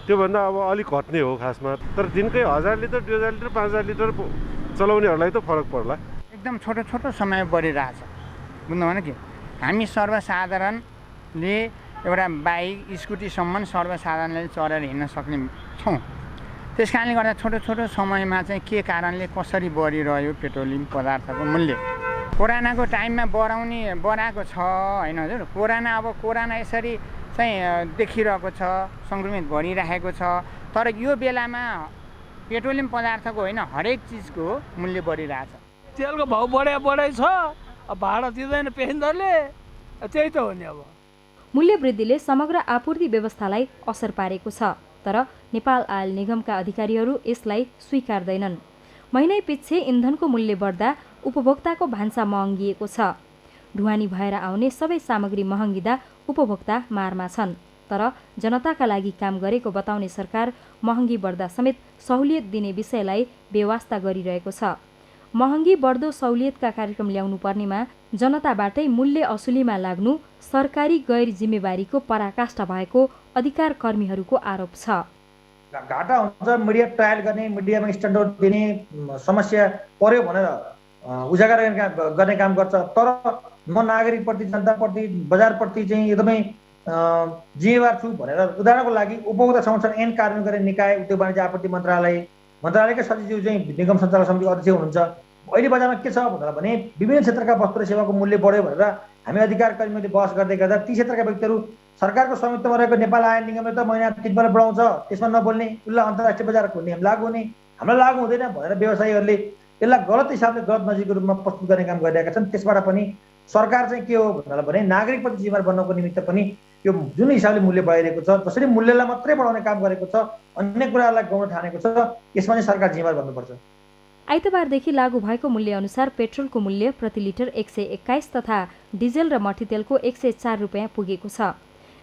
त्योभन्दा अब अलिक घट्ने हो खासमा। तर दिनकै 1000 लिटर 2000 लिटर 5000 लिटर चलाउनेहरूलाई त फरक पर्ला। एकदम छोटो छोटो समय बढिरहेछ। बुझ्नु भएन कि हामी सर्वसाधारणले एउटा बाइक स्कुटीसम्म सर्वसाधारणले चढेर हिँड्न सक्ने छौँ। त्यस कारणले गर्दा छोटो छोटो समयमा चाहिँ के कारणले कसरी बढिरह्यो पेट्रोलियम पदार्थको मूल्य। कोरोनाको टाइममा बढाएको छ होइन हजुर। कोरोना यसरी चाहिँ देखिरहेको छ, सङ्क्रमित भइरहेको छ। तर यो बेलामा पेट्रोलियम पदार्थको होइन हरेक चिजको मूल्य बढिरहेछ। तेलको भाउ बढाइ छ, भाडा दिँदैन पेसेन्जरले, त्यही त हो नि। अब मूल्य वृद्धिले समग्र आपूर्ति व्यवस्थालाई असर पारेको छ। तर नेपाल आयल निगमका अधिकारीहरू यसलाई स्वीकार्दैनन्। महिनै पछि इन्धनको मूल्य बढ्दा उपभोक्ताको भान्सा महँगिएको छ। ढुवानी भएर आउने सबै सामग्री महँगिँदा उपभोक्ता मारमा छन्। तर जनताका लागि काम गरेको बताउने सरकार महँगी बढ्दा समेत सहुलियत दिने विषयलाई बेवास्ता गरिरहेको छ। महँगी बढ्दो सहुलियतका कार्यक्रम ल्याउनु पर्नेमा जनताबाटै मूल्य असुलीमा लाग्नु सरकारी गैर जिम्मेवारीको पराकाष्ठा भएको अधिकार कर्मीहरूको आरोप छ। घाटा हुन्छ, मिडिया ट्रायल गर्ने, मिडियामा स्ट्यान्डर्ड दिने समस्या पर्यो भनेर उजागर गर्ने काम गर्छ। तर म नागरिकप्रति, जनताप्रति, बजारप्रति चाहिँ एकदमै जिम्मेवार छु भनेर उदाहरणको लागि उपभोक्ता संरक्षण ऐन कार्यान्वयन गर्ने निकाय उद्योग वाणिज्य आपूर्ति मन्त्रालयका सचिवज्यू चाहिँ निगम सञ्चालक समितिको अध्यक्ष हुनुहुन्छ। अहिले बजारमा के छ भने विभिन्न क्षेत्रका वस्तु र सेवाको मूल्य बढ्यो भनेर हामी अधिकार कर्मीहरूले बहस गर्दै गर्दा ती क्षेत्रका व्यक्तिहरू सरकारको स्वामित्वमा रहेको नेपाल आयल निगमले त महिना 3 पल्ट बढाउँछ, त्यसमा नबोल्ने, उसलाई अन्तर्राष्ट्रिय बजारको नियम लागू हुने, हामीलाई लागू हुँदैन भनेर व्यवसायीहरूले यसलाई गलत हिसाबले गलत नजिकको रूपमा प्रस्तुत गर्ने काम गरिरहेका छन्। त्यसबाट पनि सरकार चाहिँ के हो भने नागरिकप्रति जिम्मेवार बन्नको निमित्त पनि यो जुन हिसाबले मूल्य बढाइरहेको छ, जसरी मूल्यलाई मात्रै बढाउने काम गरेको छ, अन्य कुराहरूलाई गाउन ठानेको छ, यसमा चाहिँ सरकार जिम्मेवार बन्नुपर्छ। आइतबारदेखि लागू भएको मूल्य अनुसार पेट्रोलको मूल्य प्रति लिटर 121 तथा डिजेल र मट्टीतेलको 104 रुपैयाँ पुगेको छ।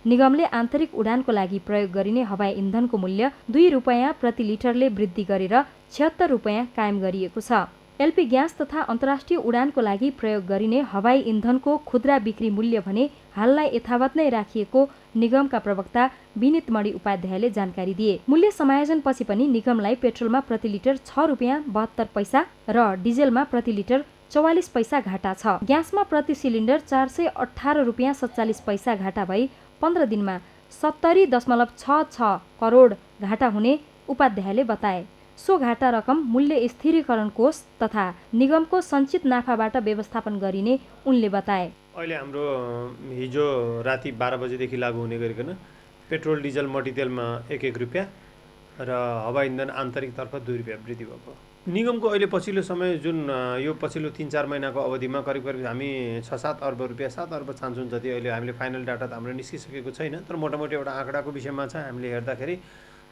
निगमले आन्तरिक उडानको लागि प्रयोग गरिने हवाई इन्धनको मूल्य 2 रुपैयाँ प्रति लिटरले वृद्धि गरेर 76 रुपैयाँ कायम गरिएको छ। एलपी ग्यास तथा अन्तर्राष्ट्रिय उडानको लागि प्रयोग गरिने हवाई इन्धनको खुद्रा बिक्री मूल्य भने हाललाई यथावत नै राखिएको निगमका प्रवक्ता विनित मणि उपाध्यायले जानकारी दिए। मूल्य समायोजनपछि पनि निगमलाई पेट्रोलमा प्रति लिटर 6 रुपैयाँ 72 पैसा र डिजेलमा प्रति लिटर 44 पैसा घाटा छ। ग्यासमा प्रति सिलिन्डर 418 रुपैयाँ 47 पैसा घाटा भई 15 दिनमा 70.66 करोड घाटा हुने उपाध्यायले बताए। सो घाटा रकम मूल्य स्थिरीकरण कोष तथा निगमको सञ्चित नाफाबाट व्यवस्थापन गरिने उनले बताए। अहिले हाम्रो हिजो राति 12 बजेदेखि लागू हुने गरिकन पेट्रोल डिजल मट्टितेलमा 1-1 रुपैयाँ र हवाई इन्धन आन्तरिकतर्फ 2 रुपैयाँ वृद्धि भएको। निगमको अहिले पछिल्लो समय जुन यो पछिल्लो 3-4 महिनाको अवधिमा करिब हामी 6-7 अर्ब रुपैयाँ 7 अर्ब चान्सुन जति अहिले हामीले फाइनल डाटा त हाम्रो निस्किसकेको छैन, तर मोटामोटी एउटा आँकडाको विषयमा चाहिँ हामीले हेर्दाखेरि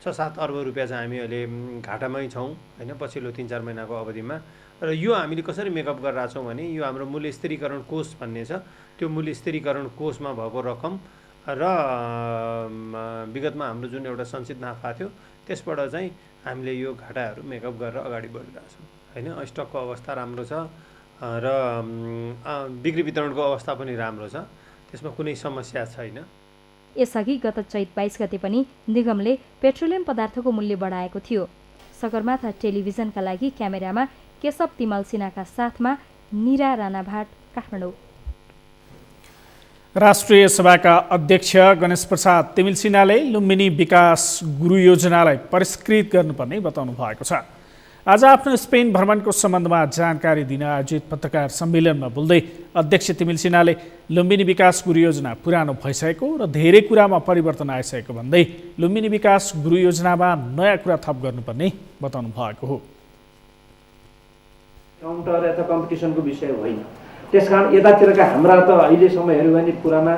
6-7 अर्ब रुपैयाँ चाहिँ हामी अहिले घाटामै छौँ होइन पछिल्लो 3-4 महिनाको अवधिमा। र यो हामीले कसरी मेकअप गरिरहेको छौँ भने यो हाम्रो मूल्य स्थिरीकरण कोष भन्ने छ, त्यो मूल्य स्थिरीकरण कोषमा भएको रकम र विगतमा हाम्रो जुन एउटा सञ्चित नाफा थियो त्यसबाट चाहिँ हामीले यो घाटाहरू मेकअप गरेर अगाडि बढिरहेछौँ होइन। स्टकको अवस्था राम्रो छ र बिक्री वितरणको अवस्था पनि राम्रो छ, त्यसमा कुनै समस्या छैन। यसअघि गत चैत 22 गते पनि निगमले पेट्रोलियम पदार्थको मूल्य बढाएको थियो। सगरमाथा टेलिभिजनका लागि क्यामेरामा केशव तिमल सिन्हाका साथमा निरा राणाभाट, काठमाडौँ। राष्ट्रिय सभाका अध्यक्ष गणेश प्रसाद तिमिल सिन्हाले लुम्बिनी विकास गुरु योजनालाई परिष्कृत गर्नुपर्ने बताउनु भएको छ। आज आफ्नो स्पेन भ्रमणको सम्बन्धमा जानकारी दिन आयोजित पत्रकार सम्मेलनमा बोल्दै अध्यक्ष तिमिल सिन्हाले लुम्बिनी विकास गुरु योजना पुरानो भइसकेको र धेरै कुरामा परिवर्तन आइसकेको भन्दै लुम्बिनी विकास गुरु योजनामा नयाँ कुरा थप गर्नुपर्ने बताउनु भएको हो। काउन्टर अथवा कम्पिटिसनको विषय होइन, त्यसकारण यतातिरका हाम्रा त अहिलेसम्म हेऱ्यो भने पुराना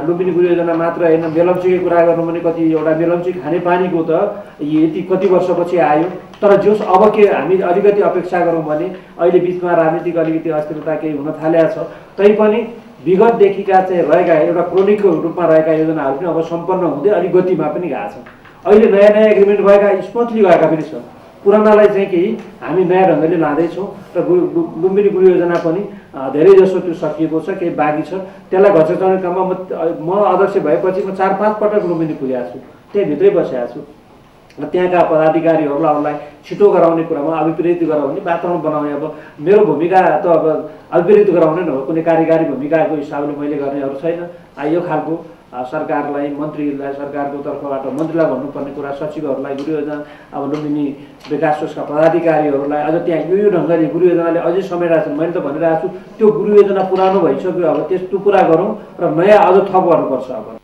लुम्बिनी गुरु योजना मात्र होइन, बेलम्चीकै कुरा गर्नु भने कति एउटा बेलम्ची खानेपानीको त यति कति वर्षपछि आयो। तर जोस् अब के हामी अलिकति अपेक्षा गरौँ भने अहिले बिचमा राजनीतिक अलिकति अस्थिरता केही हुन थालेको छ, तैपनि विगतदेखिका चाहिँ रहेका एउटा क्रोनिकको रूपमा रहेका योजनाहरू पनि अब सम्पन्न हुँदै अलिक गतिमा पनि गएको छ। अहिले नयाँ नयाँ एग्रिमेन्ट भएका स्मूथली गएका पनि छन्, पुरानालाई चाहिँ केही हामी नयाँ ढङ्गले लाँदैछौँ र लुम्बिनी गुरु योजना पनि धेरै जसो त्यो सकिएको छ, केही बाँकी छ। त्यसलाई घचाउने काममा म अध्यक्ष भएपछि म 4-5 पटक लुम्बिनी पुगेको छु, त्यहीँभित्रै बसेको छु र त्यहाँका पदाधिकारीहरूलाई अरूलाई छिटो गराउने कुरामा अभिप्रेरित गराउने वातावरण बनाउने। अब मेरो भूमिका त अब अभिप्रेरित गराउने न हो, कुनै कार्यकारी भूमिकाको हिसाबले मैले गर्नेहरू छैन। यो खालको सरकारलाई मन्त्रीलाई सरकारको तर्फबाट मन्त्रीलाई भन्नुपर्ने कुरा, सचिवहरूलाई गुरु योजना अब लुम्बिनी विकास कोषका पदाधिकारीहरूलाई अझ त्यहाँ यो ढङ्गले गुरु योजनाले अझै समेटेका छन्। मैले त भनिरहेको छु त्यो गुरु योजना पुरानो भइसक्यो, अब त्यस्तो पुरा गरौँ र नयाँ अझ थप गर्नुपर्छ। अब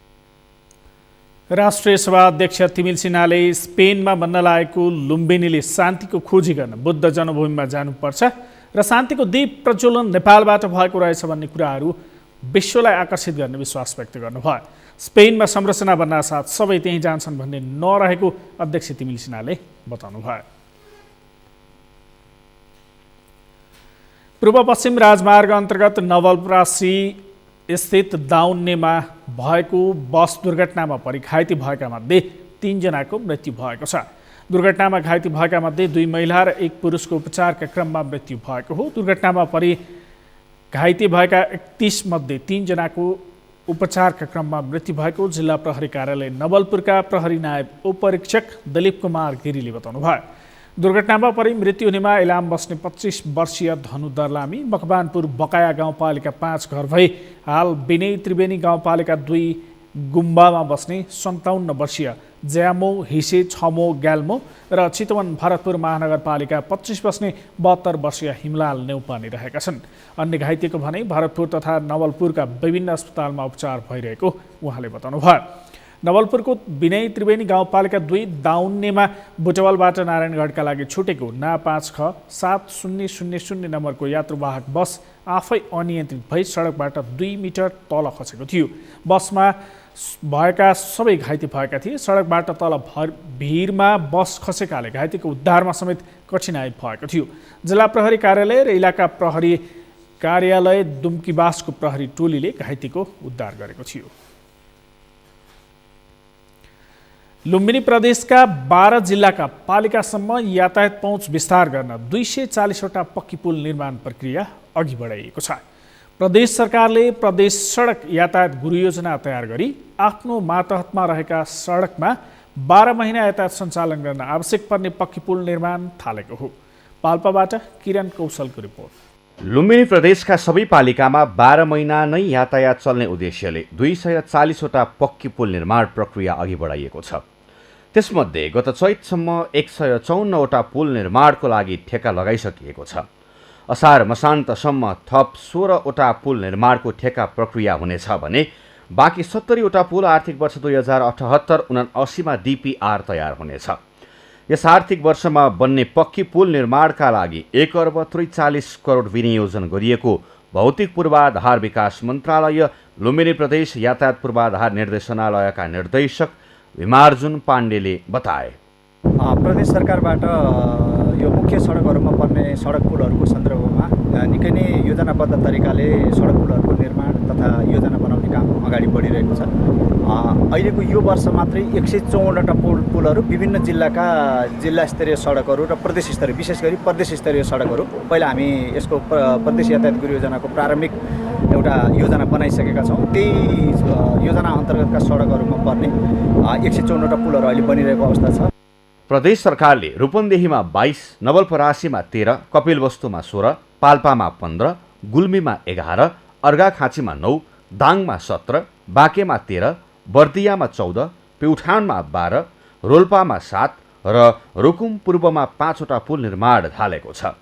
राष्ट्रिय सभा अध्यक्ष तिमिल सिन्हाले स्पेनमा बन्न लागेको लुम्बिनीले शान्तिको खोजी गर्न बुद्ध जन्मभूमिमा जानुपर्छ र शान्तिको दीप प्रज्वलन नेपालबाट भएको रहेछ भन्ने कुराहरू विश्वलाई आकर्षित गर्ने विश्वास व्यक्त गर्नुभयो। स्पेनमा संरचना बन्न साथ सबै त्यहीँ जान्छन् भन्ने नरहेको अध्यक्ष तिमिल सिन्हाले बताउनुभयो। पूर्व पश्चिम राजमार्ग अन्तर्गत नवलपरासी स्थित दाउन्नेमा भएको बस दुर्घटनामा परि घाइते भएका मध्ये 3 जनाको मृत्यु भएको छ। दुर्घटनामा घाइते भएका मध्ये 2 महिला र 1 पुरुषको उपचारका क्रममा मृत्यु भएको हो। दुर्घटनामा परि घाइते भएका 31 मध्ये 3 जनाको उपचारका क्रममा मृत्यु भएको जिल्ला प्रहरी कार्यालय नवलपुरका प्रहरी नायब उपरीक्षक दिलीप कुमार गिरीले बताउनुभयो। दुर्घटनामा परि मृत्यु हुनेमा इलाम बस्ने 25 वर्षीय धनु दर्लामी, मकवानपुर बकाया गाउँपालिका 5 घर भई हाल विनय त्रिवेणी गाउँपालिका 2 गुम्बामा बस्ने 57 वर्षीय ज्यामो हिसे छमो ग्याल्मो र चितवन भरतपुर महानगरपालिका 25 बस्ने 72 वर्षीय हिमलाल नेउपाने रहेका छन्। अन्य घाइतेको भने भरतपुर तथा नवलपुरका विभिन्न अस्पतालमा उपचार भइरहेको उहाँले बताउनुभयो। नवलपुरको विनय त्रिवेणी गाउँपालिका 2 दाउन्नेमा बुटवलबाट नारायणगढका लागि छुटेको ना 5 ख 7000 नम्बरको यात्रुवाहक बस आफै अनियन्त्रित भई सडकबाट 2 मिटर तल खसेको थियो। बसमा भएका सबै घाइते भएका थिए। सडकबाट तल भिरमा बस खसेकाले घाइतेको उद्धारमा समेत कठिनाइ भएको थियो। जिल्ला प्रहरी कार्यालय र इलाका प्रहरी कार्यालय दुम्कीबासको प्रहरी टोलीले घाइतेको उद्धार गरेको थियो। लुम्बिनी प्रदेशका 12 जिल्लाका पालिकासम्म यातायात पहुँच विस्तार गर्न 240वटा पक्की पुल निर्माण प्रक्रिया अघि बढाइएको छ। प्रदेश सरकारले प्रदेश सडक यातायात गुरुयोजना तयार गरी आफ्नो मातहतमा रहेका सडकमा 12 महिना यातायात सञ्चालन गर्न आवश्यक पर्ने पक्की पुल निर्माण थालेको हो। पाल्पाबाट किरण कौशलको रिपोर्ट। लुम्बिनी प्रदेशका सबै पालिकामा 12 महिना नै यातायात चल्ने उद्देश्यले 240वटा पक्की पुल निर्माण प्रक्रिया अघि बढाइएको छ। त्यसमध्ये गत चैतसम्म 154वटा पुल निर्माणको लागि ठेक्का लगाइसकिएको छ। असार मसान्तसम्म थप 16वटा पुल निर्माणको ठेक्का प्रक्रिया हुनेछ भने बाँकी 70वटा पुल आर्थिक वर्ष 2078-79 DPR तयार हुनेछ। यस आर्थिक वर्षमा बन्ने पक्की पुल निर्माणका लागि 1 अर्ब 43 करोड विनियोजन गरिएको भौतिक पूर्वाधार विकास मन्त्रालय लुम्बिनी प्रदेश यातायात पूर्वाधार निर्देशनालयका निर्देशक विमार्जुन पाण्डेले बताए। प्रदेश सरकारबाट यो मुख्य सडकहरूमा पर्ने सडक पुलहरूको सन्दर्भमा निकै नै योजनाबद्ध तरिकाले सडक पुलहरूको निर्माण तथा योजना बनाउने काम अगाडि बढिरहेको छ। अहिलेको यो वर्ष मात्रै 154वटा पुलहरू विभिन्न जिल्लाका जिल्ला स्तरीय सडकहरू र प्रदेश स्तरीय विशेष गरी प्रदेश स्तरीय सडकहरू पहिला हामी यसको प्रदेश यातायात गुरुयोजनाको प्रारम्भिक एउटा योजना बनाइसकेका छौँ। त्यही योजना अन्तर्गतका सडकहरूमा पर्ने 154वटा पुलहरू अहिले बनिरहेको अवस्था छ। प्रदेश सरकारले रूपन्देहीमा 22, नवलपरासीमा 13, कपिलवस्तुमा 16, पाल्पामा 15, गुल्मीमा 11, अर्घाखाँचीमा 9, दाङमा 17, बाँकेमा 13, बर्दियामा 14, प्युठानमा 12, रोल्पामा 7 र रुकुम पूर्वमा 5वटा पुल निर्माण थालेको छ।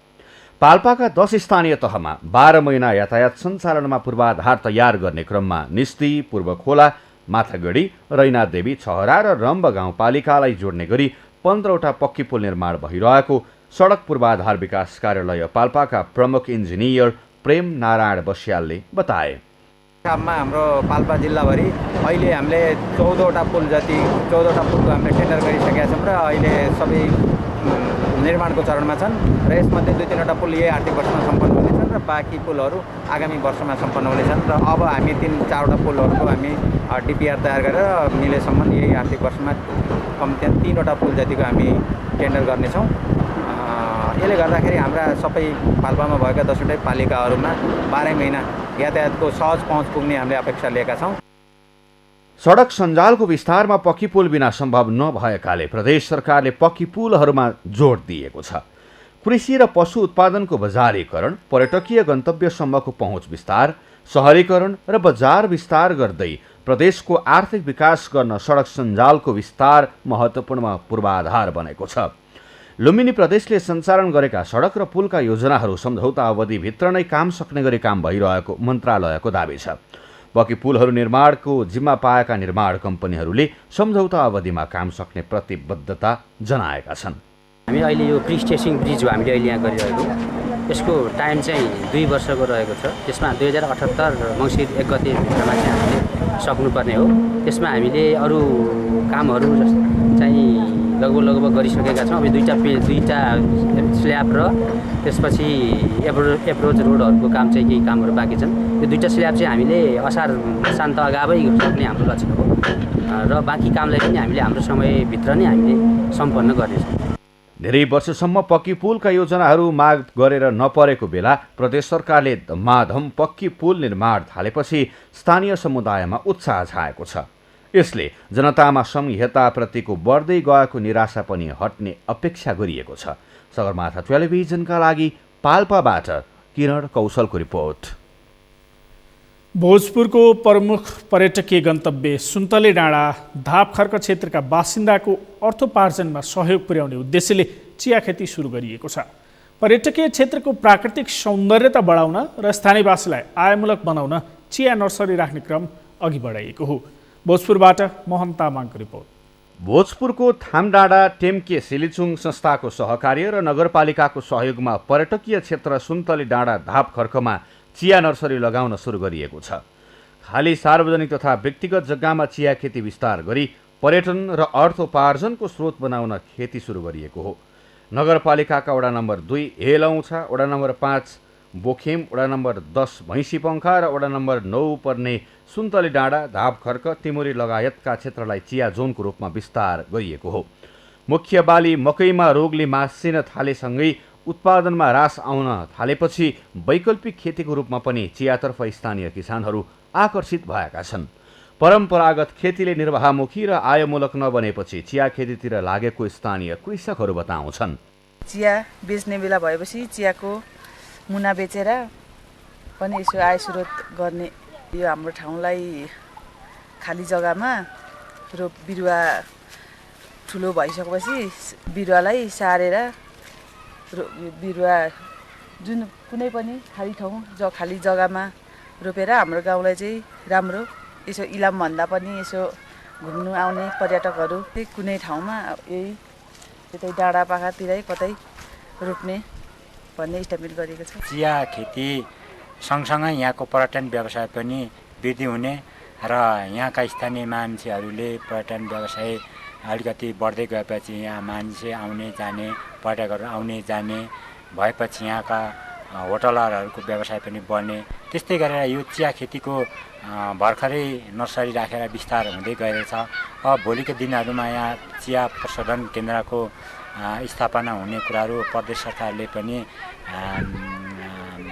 पाल्पाका 10 स्थानीय तहमा 12 महिना यातायात सञ्चालनमा पूर्वाधार तयार गर्ने क्रममा निस्ती, पूर्वखोला, माथागढी, रैनादेवी, छहरा र रम्ब गाउँपालिकालाई जोड्ने गरी 15वटा पक्की पुल निर्माण भइरहेको सडक पूर्वाधार विकास कार्यालय पाल्पाका प्रमुख इन्जिनियर प्रेम नारायण बस्यालले बताए। काममा हाम्रो पाल्पा जिल्लाभरि अहिले हामीले 14वटा पुल जति 14वटा पुलको हामीले टेन्डर गरिसकेका छौँ र अहिले सबै निर्माणको चरणमा छन् र यसमध्ये 2-3वटा पुल यही आर्थिक वर्षमा सम्पन्न हुनेछन् र बाँकी पुलहरू आगामी वर्षमा सम्पन्न हुनेछन् र अब हामी 3-4वटा पुलहरूको हामी DPR तयार गरेर मिलेसम्म यही आर्थिक वर्षमा कम्तीमा 3वटा पुल जतिको हामी टेन्डर गर्नेछौँ। यसले गर्दाखेरि हाम्रा सबै पाल्पामा भएका 10वटै पालिकाहरूमा 12 महिना यातायातको सहज पहुँच पुग्ने हामीले अपेक्षा लिएका छौँ। सडक सञ्जालको विस्तारमा पक्की पुल बिना सम्भव नभएकाले प्रदेश सरकारले पक्की पुलहरूमा जोड दिएको छ। कृषि र पशु उत्पादनको बजारीकरण, पर्यटकीय गन्तव्यसम्मको पहुँच विस्तार, सहरीकरण र बजार विस्तार गर्दै प्रदेशको आर्थिक विकास गर्न सडक सञ्जालको विस्तार महत्त्वपूर्ण पूर्वाधार बनेको छ। लुम्बिनी प्रदेशले सञ्चालन गरेका सडक र पुलका योजनाहरू सम्झौता अवधिभित्र नै काम सक्ने गरी काम भइरहेको मन्त्रालयको दाबी छ। पक्की पुलहरू निर्माणको जिम्मा पाएका निर्माण कम्पनीहरूले सम्झौता अवधिमा काम सक्ने प्रतिबद्धता जनाएका छन्। हामी अहिले यो प्री स्टेसिङ ब्रिज हो हामीले अहिले यहाँ गरिरहेको, यसको टाइम चाहिँ 2 वर्षको रहेको छ। त्यसमा 2078 मङ्सिर 1 गतेभित्रमा चाहिँ हामीले सक्नुपर्ने हो। त्यसमा हामीले अरू कामहरू चाहिँ लगभग गरिसकेका छौँ। अब दुईटा स्ल्याब र त्यसपछि एप्रोच रोडहरूको काम चाहिँ केही कामहरू बाँकी छन्। यो 2टा स्ल्याब चाहिँ हामीले असार शान्त अगावै सक्ने हाम्रो लक्ष्य हो र बाँकी कामलाई पनि हामीले हाम्रो समयभित्र नै हामीले सम्पन्न गर्नेछौँ। धेरै वर्षसम्म पक्की पुलका योजनाहरू माग गरेर नपरेको बेला प्रदेश सरकारले धमाधम पक्की पुल निर्माण थालेपछि स्थानीय समुदायमा उत्साह छाएको छ। यसले जनतामा संहिताप्रतिको बढ्दै गएको निराशा पनि हट्ने अपेक्षा गरिएको छ। सगरमाथा टेलिभिजनका लागि पाल्पाबाट किरण कौशलको रिपोर्ट। भोजपुरको प्रमुख पर्यटकीय गन्तव्य सुन्तले डाँडा धापखर्क क्षेत्रका बासिन्दाको अर्थोपार्जनमा सहयोग पुर्याउने उद्देश्यले चिया खेती सुरु गरिएको छ। पर्यटकीय क्षेत्रको प्राकृतिक सौन्दर्यता बढाउन र स्थानीयवासीलाई आयमूलक बनाउन चिया नर्सरी राख्ने क्रम अघि बढाइएको हो। भोजपुरबाट मोहन तामाङको रिपोर्ट। भोजपुरको थामडाँडा टेम्के सिलिचुङ संस्थाको सहकार्य र नगरपालिकाको सहयोगमा पर्यटकीय क्षेत्र सुन्तले डाँडा धापखर्कमा चिया नर्सरी लगाउन सुरु गरिएको छ। खाली सार्वजनिक तथा व्यक्तिगत जग्गामा चिया खेती विस्तार गरी पर्यटन र अर्थोपार्जनको स्रोत बनाउन खेती सुरु गरिएको हो। नगरपालिकाका वडा नम्बर 2 हेलौछा, वडा नम्बर 5 बोखेम, वडा नम्बर 10 भैँसीपङ्खा र वडा नम्बर 9 पर्ने सुन्तली डाँडा, धापखर्क, टिमुरी लगायतका क्षेत्रलाई चिया जोनको रूपमा विस्तार गरिएको हो। मुख्य बाली मकैमा रोगले मासिन थालेसँगै उत्पादनमा ह्रास आउन थालेपछि वैकल्पिक खेतीको रूपमा पनि चियातर्फ स्थानीय किसानहरू आकर्षित भएका छन्। परम्परागत खेतीले निर्वाहमुखी र आयमूलक नबनेपछि चिया खेतीतिर लागेको स्थानीय कृषकहरू बताउँछन्। चिया बेच्ने बेला भएपछि चियाको मुना बेचेर पनि यसो आय स्रोत गर्ने यो हाम्रो ठाउँलाई खाली जग्गामा रोप बिरुवा ठुलो भइसकेपछि बिरुवालाई सारेर बिरुवा जुन कुनै पनि खाली ठाउँ खाली जग्गामा रोपेर हाम्रो गाउँलाई चाहिँ राम्रो यसो इलाम भन्दा पनि यसो घुम्नु आउने पर्यटकहरू कुनै ठाउँमा यही त्यतै डाँडा पाखातिरै कतै रोप्ने भन्ने इस्टाब्लिस गरेको छ। चिया खेती सँगसँगै यहाँको पर्यटन व्यवसाय पनि वृद्धि हुने र यहाँका स्थानीय मान्छेहरूले पर्यटन व्यवसाय अलिकति बढ्दै गएपछि यहाँ मान्छे आउने जाने पर्यटकहरू आउने जाने भएपछि यहाँका होटलरहरूको व्यवसाय पनि बढ्ने। त्यस्तै गरेर यो चिया खेतीको भर्खरै नर्सरी राखेर विस्तार हुँदै गएको छ। अब भोलिको दिनहरूमा यहाँ चिया प्रशोधन केन्द्रको स्थापना हुने कुराहरू प्रदेश सरकारले पनि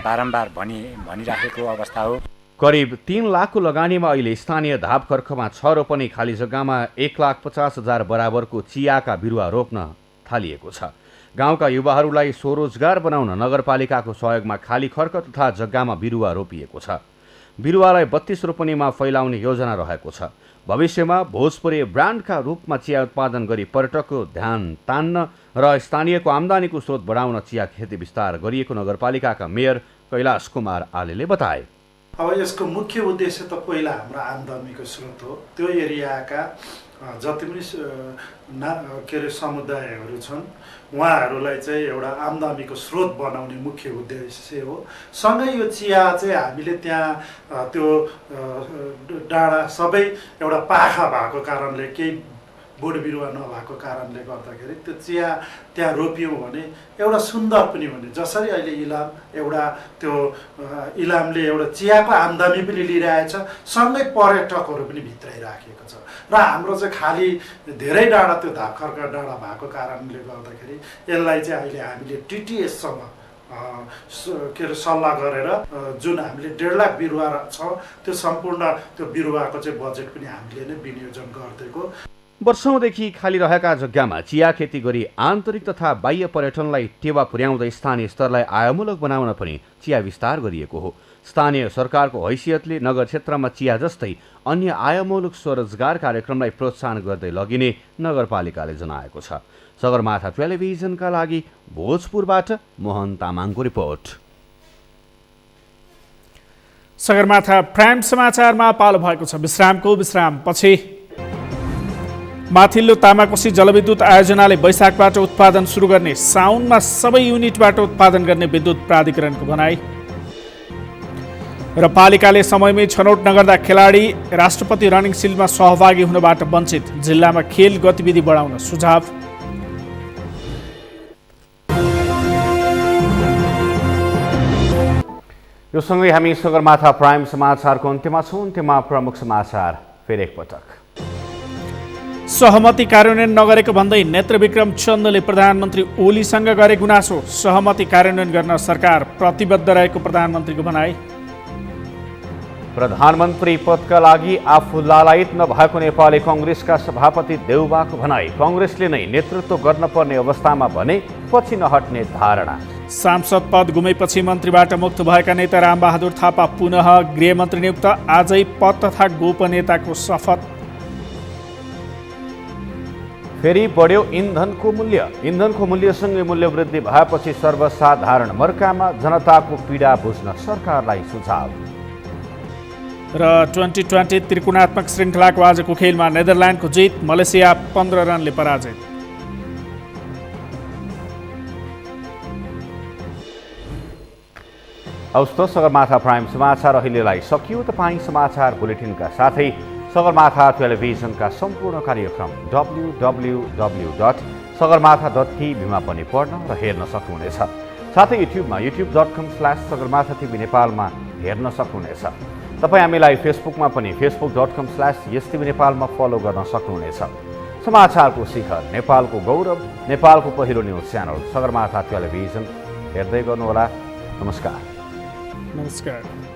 बारम्बार भनिराखेको अवस्था हो। करिब 3 लाखको लगानीमा अहिले स्थानीय धापखर्कमा 6 रोपनी खाली जग्गामा 1,50,000 बराबरको चियाका बिरुवा रोप्न थालिएको छ। गाउँका युवाहरूलाई स्वरोजगार बनाउन नगरपालिकाको सहयोगमा खाली खर्क तथा जग्गामा बिरुवा रोपिएको छ। बिरुवालाई 32 रोपनीमा फैलाउने योजना रहेको छ। भविष्यमा भोजपुरी ब्रान्डका रूपमा चिया उत्पादन गरी पर्यटकको ध्यान तान्न र स्थानीयको आम्दानीको स्रोत बढाउन चिया खेती विस्तार गरिएको नगरपालिकाका मेयर कैलाश कुमार आलेले बताए। अब यसको मुख्य उद्देश्य त पहिला हाम्रो आम्दानीको स्रोत हो। त्यो एरियाका जति पनि समुदायहरू छन् उहाँहरूलाई चाहिँ एउटा आम्दानीको स्रोत बनाउने मुख्य उद्देश्य हो। सँगै यो चिया चाहिँ हामीले त्यहाँ त्यो डाँडा सबै एउटा पाखा भएको कारणले केही बोट बिरुवा नभएको कारणले गर्दाखेरि त्यो चिया त्यहाँ रोप्यौँ भने एउटा सुन्दर पनि हुने। जसरी अहिले इलाम एउटा त्यो इलामले एउटा चियाको आम्दानी पनि लिइरहेछ, सँगै पर्यटकहरू पनि भित्राइराखेको छ। र हाम्रो चाहिँ खालि धेरै डाँडा त्यो धापखर्का डाँडा भएको कारणले गर्दाखेरि यसलाई चाहिँ अहिले हामीले टिटिएससँग के अरे सल्लाह गरेर जुन हामीले 1.5 लाख बिरुवा छ त्यो सम्पूर्ण त्यो बिरुवाको चाहिँ बजेट पनि हामीले नै विनियोजन गरिदिएको। वर्षौंदेखि खाली रहेका जग्गामा चिया खेती गरी आन्तरिक तथा बाह्य पर्यटनलाई टेवा पुर्याउँदै स्थानीय स्तरलाई आयमूलक बनाउन पनि चिया विस्तार गरिएको हो। स्थानीय सरकारको हैसियतले नगर क्षेत्रमा चिया जस्तै अन्य आयमूलक स्वरोजगार कार्यक्रमलाई प्रोत्साहन गर्दै लगिने नगरपालिकाले जनाएको छ। सगरमाथा टेलिभिजनका लागि भोजपुरबाट मोहन तामाङको रिपोर्ट। सगरमाथा प्राइम समाचारमा पालो भएको छ विश्रामपछि। माथिल्लो तामाकोशी जलविद्युत आयोजनाले वैशाखबाट उत्पादन सुरु गर्ने, साउनमा सबै युनिटबाट उत्पादन गर्ने विद्युत प्राधिकरणको भनाई र पालिकाले समयमै छनौट नगर्दा खेलाडी राष्ट्रपति रनिङ सिल्डमा सहभागी हुनबाट वञ्चित, जिल्लामा खेल गतिविधि बढाउन सुझाव। यो सँगै हामी सगरमाथा प्राइम समाचारको अन्त्यमा छौँ। अन्त्यमा प्रमुख समाचार फेरि एकपटक। सहमति कार्यान्वयन नगरेको भन्दै नेत्रविक्रम चन्दले प्रधानमन्त्री ओलीसँग गरे गुनासो, सहमति कार्यान्वयन गर्न सरकार प्रतिबद्ध रहेको प्रधानमन्त्रीको भनाई। प्रधानमन्त्री पदका लागि आफू लालायित नभएको नेपाली कांग्रेसका सभापति देउबाको भनाई, कांग्रेसले नै नेतृत्व गर्न पर्ने अवस्थामा भने पछि नहट्ने धारणा। सांसद पद गुमेपछि मन्त्रीबाट मुक्त भएका नेता रामबहादुर थापा पुनः गृहमन्त्री नियुक्त, आजै पद तथा गोपनीयताको शपथ। फेरि बढ्यो इन्धनको मूल्यसँगै मूल्य वृद्धि भएपछि सर्वसाधारण मर्कामा, जनताको पीडा बुझ्न सरकारलाई सुझाव। र 2020 त्रिकोणात्मक श्रृङ्खलाको आजको खेलमा नेदरल्यान्डको जित, मलेसिया 15 रनले पराजित। हवस् त सगरमाथा प्राइम समाचार अहिलेलाई सकियो। तपाईँ समाचार बुलेटिनका साथै सगरमाथा टेलिभिजनका सम्पूर्ण कार्यक्रम www.sagarmatha.tv मा पनि पढ्न र हेर्न सक्नुहुनेछ। साथै युट्युबमा youtube.com/सगरमाथा TV नेपालमा हेर्न सक्नुहुनेछ। तपाईँ हामीलाई फेसबुकमा पनि facebook.com/YesTV नेपालमा फलो गर्न सक्नुहुनेछ। समाचारको शिखर, नेपालको गौरव, नेपालको पहिलो न्युज च्यानल सगरमाथा टेलिभिजन हेर्दै गर्नुहोला। नमस्कार। नमस्कार।